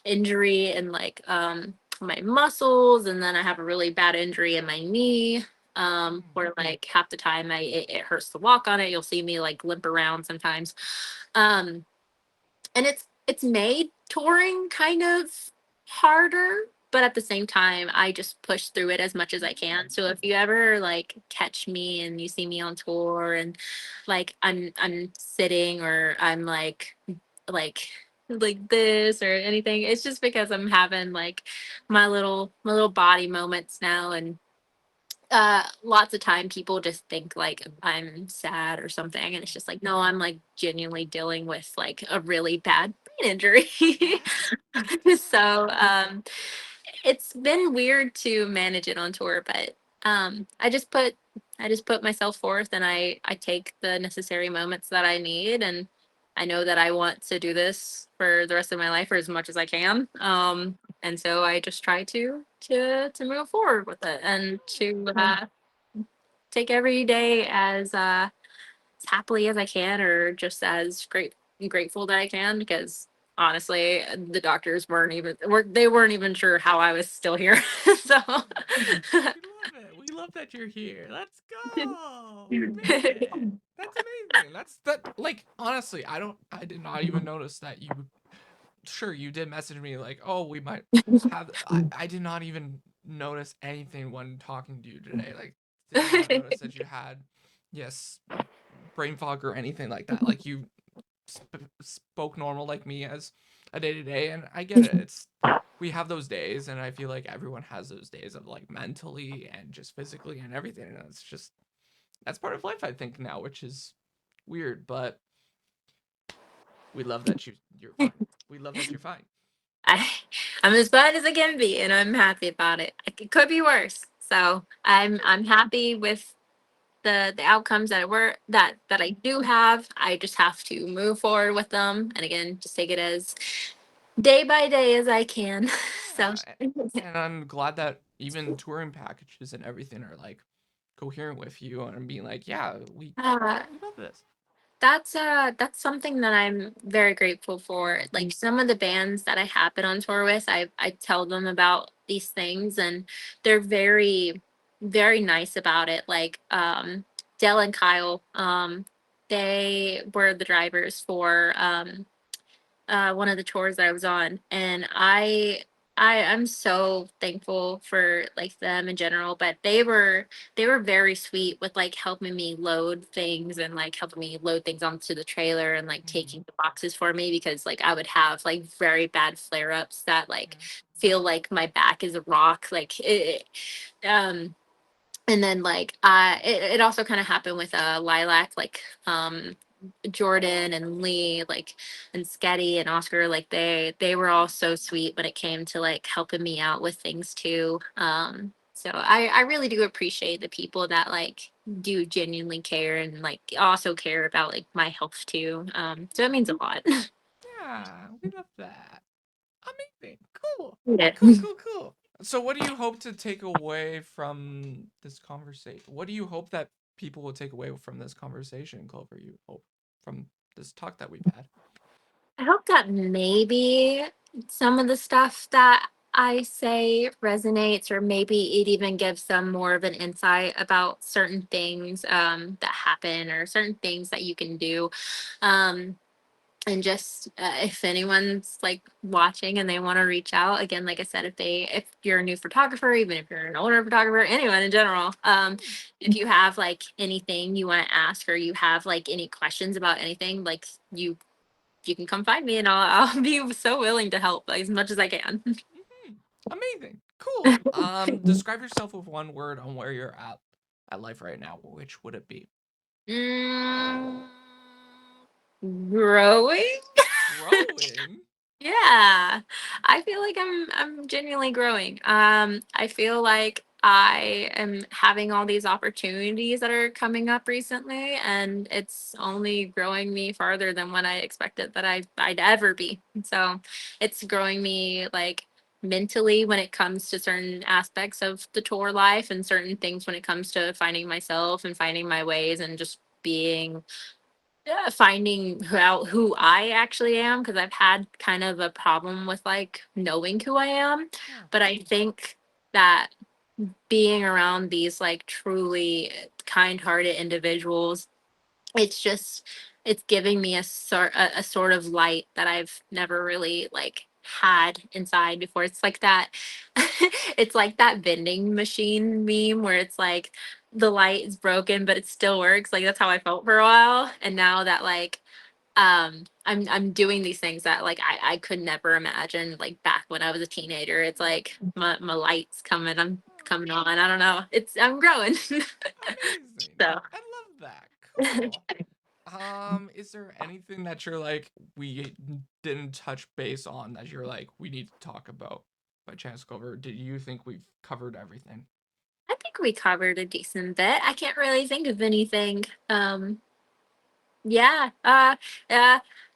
injury in like my muscles, and then I have a really bad injury in my knee. mm, Where like half the time it hurts to walk on it. You'll see me like limp around sometimes. Um, and it's made touring kind of harder, but at the same time I just push through it as much as I can. mm, So if you ever like catch me and you see me on tour and like I'm sitting or I'm like like this or anything, it's just because I'm having like my little body moments now. And lots of time people just think like I'm sad or something, and it's just like, no, I'm like genuinely dealing with like a really bad brain injury. yeah. So it's been weird to manage it on tour, but I just put myself forth, and I take the necessary moments that I need. And I know that I want to do this for the rest of my life or as much as I can. And so I just try to move forward with it and to take every day as happily as I can, or just as grateful that I can, because honestly, the doctors weren't even sure how I was still here. So We love it. We love that you're here. Let's go. We made it. That's amazing. That like honestly, I did not even notice that you sure you did message me like, "Oh, we might have I did not even notice anything when talking to you today. Like did not notice that you had yes, brain fog or anything like that. Like you spoke normal like me as a day to day, and I get it. It's we have those days, and I feel like everyone has those days of like mentally and just physically and everything. And it's just that's part of life, I think now, which is weird, but we love that you're fine. We love that you're fine. I, I'm as bad as I can be, and I'm happy about it. It could be worse, so I'm happy with the outcomes that I do have. I just have to move forward with them, and again, just take it as day by day as I can. So Yeah, and I'm glad that even touring packages and everything are like coherent with you and being like, yeah, uh, we love this. that's something that I'm very grateful for. Like some of the bands that I have been on tour with, I tell them about these things, and they're very nice about it. Like Dell and Kyle, they were the drivers for one of the tours that I was on, and I'm so thankful for like them in general. But they were very sweet with like helping me load things and like helping me load things onto the trailer and like Mm-hmm. taking the boxes for me, because like I would have like very bad flare ups that like Mm-hmm. feel like my back is a rock. Like and then like it also kind of happened with Lilac, like Jordan and Lee, like, and Sketty and Oscar, like they were all so sweet when it came to like helping me out with things too. So I really do appreciate the people that like do genuinely care and like also care about like my health too. So it means a lot. Yeah, we love that. Amazing. Cool. Yeah. Cool, cool, cool. So what do you hope to take away from this conversation? What do you hope that people will take away from this conversation, Clover? You hope from this talk that we've had? I hope that maybe some of the stuff that I say resonates, or maybe it even gives them more of an insight about certain things that happen, or certain things that you can do. Um, and just if anyone's like watching and they want to reach out again, like I said, if you're a new photographer, even if you're an older photographer, anyone in general, Hmm. if you have like anything you want to ask, or you have like any questions about anything, like you can come find me, and I'll be so willing to help like, as much as I can. Hmm. Amazing. Cool. Describe yourself with one word on where you're at life right now. Which would it be? Mm, growing. Growing. Yeah, I feel like I'm genuinely growing. I feel like I am having all these opportunities that are coming up recently, and it's only growing me farther than what I expected that I'd ever be. And so it's growing me like mentally when it comes to certain aspects of the tour life and certain things when it comes to finding myself and finding my ways and just being finding out who I actually am, because I've had kind of a problem with like knowing who I am. Yeah. But I think that being around these like truly kind-hearted individuals, it's just it's giving me a sort of light that I've never really like had inside before. It's like that it's like that vending machine meme where it's like the light is broken but it still works. Like that's how I felt for a while. And now that like I'm doing these things that like I could never imagine like back when I was a teenager. It's like my lights coming, I'm Oh, coming on. I don't know. It's I'm growing. amazing. So I love that. Cool. Is there anything that you're like we didn't touch base on that you're like we need to talk about by chance cover? Did you think we've covered everything? I think we covered a decent bit. I can't really think of anything. Yeah. Uh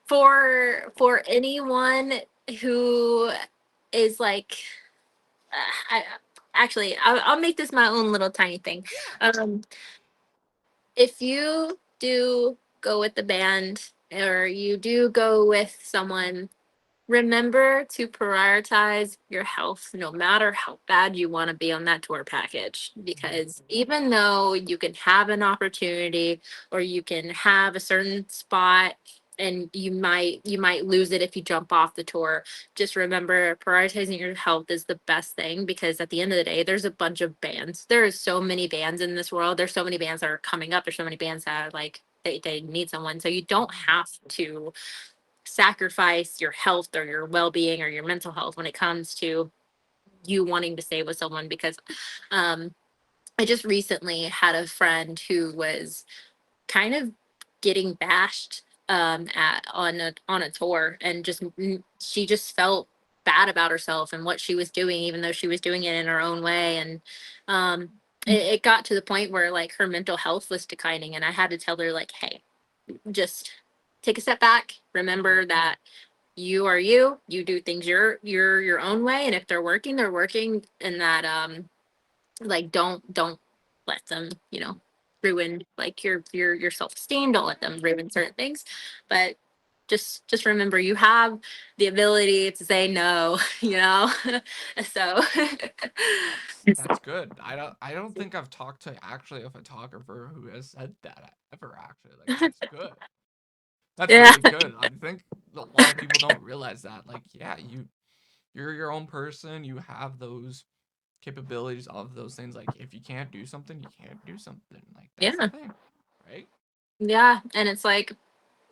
for anyone who is like I actually I'll make this my own little tiny thing. Yeah. Um if you do go with the band or you do go with someone, remember to prioritize your health no matter how bad you want to be on that tour package. Mm. Because even though you can have an opportunity or you can have a certain spot and you might lose it if you jump off the tour, just remember prioritizing your health is the best thing, because at the end of the day there's a bunch of bands. There's so many bands in this world. There's so many bands that are coming up. There's so many bands that are like they need someone. So you don't Mm. have to sacrifice your health or your well-being or your mental health when it comes to you wanting to stay with someone. Because um I just recently had a friend who was kind of getting bashed at on a tour, and just she just felt bad about herself and what she was doing, even though she was doing it in her own way. And um it got to the point where like her mental health was declining, and I had to tell her like, hey, just take a step back, Mm. remember that you are you, you do things your own way, and if they're working, they're working. And that like don't let them, ruin like your self-esteem. Don't let them Yeah. ruin certain things. But just remember you have the ability to say no. So That's good. I don't think I've talked to actually a photographer who has said that ever actually. Like that's good. That's yeah, really good. I think a lot of people don't realize that. Like, yeah, you're your own person. You have those capabilities of those things. Like, if you can't do something, you can't do something. Like, that's the yeah, thing, right? yeah. And it's like,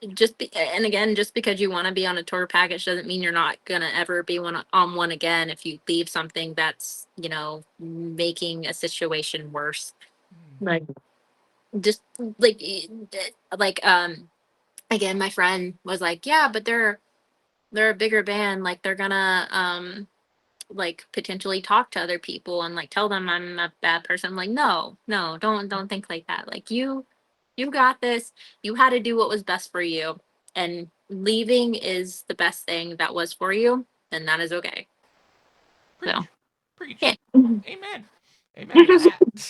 and again, just because you want to be on a tour package doesn't mean you're not gonna ever be on one again if you leave something that's making a situation worse. Mm. Like, just like like again, my friend was like, yeah, but they're a bigger band, like they're gonna like potentially talk to other people and like tell them I'm a bad person. I'm like, no, no, don't think like that. Like you got this. You had to do what was best for you. And leaving is the best thing that was for you, and that is okay. So Preach, preach. yeah. Amen. Amen to that.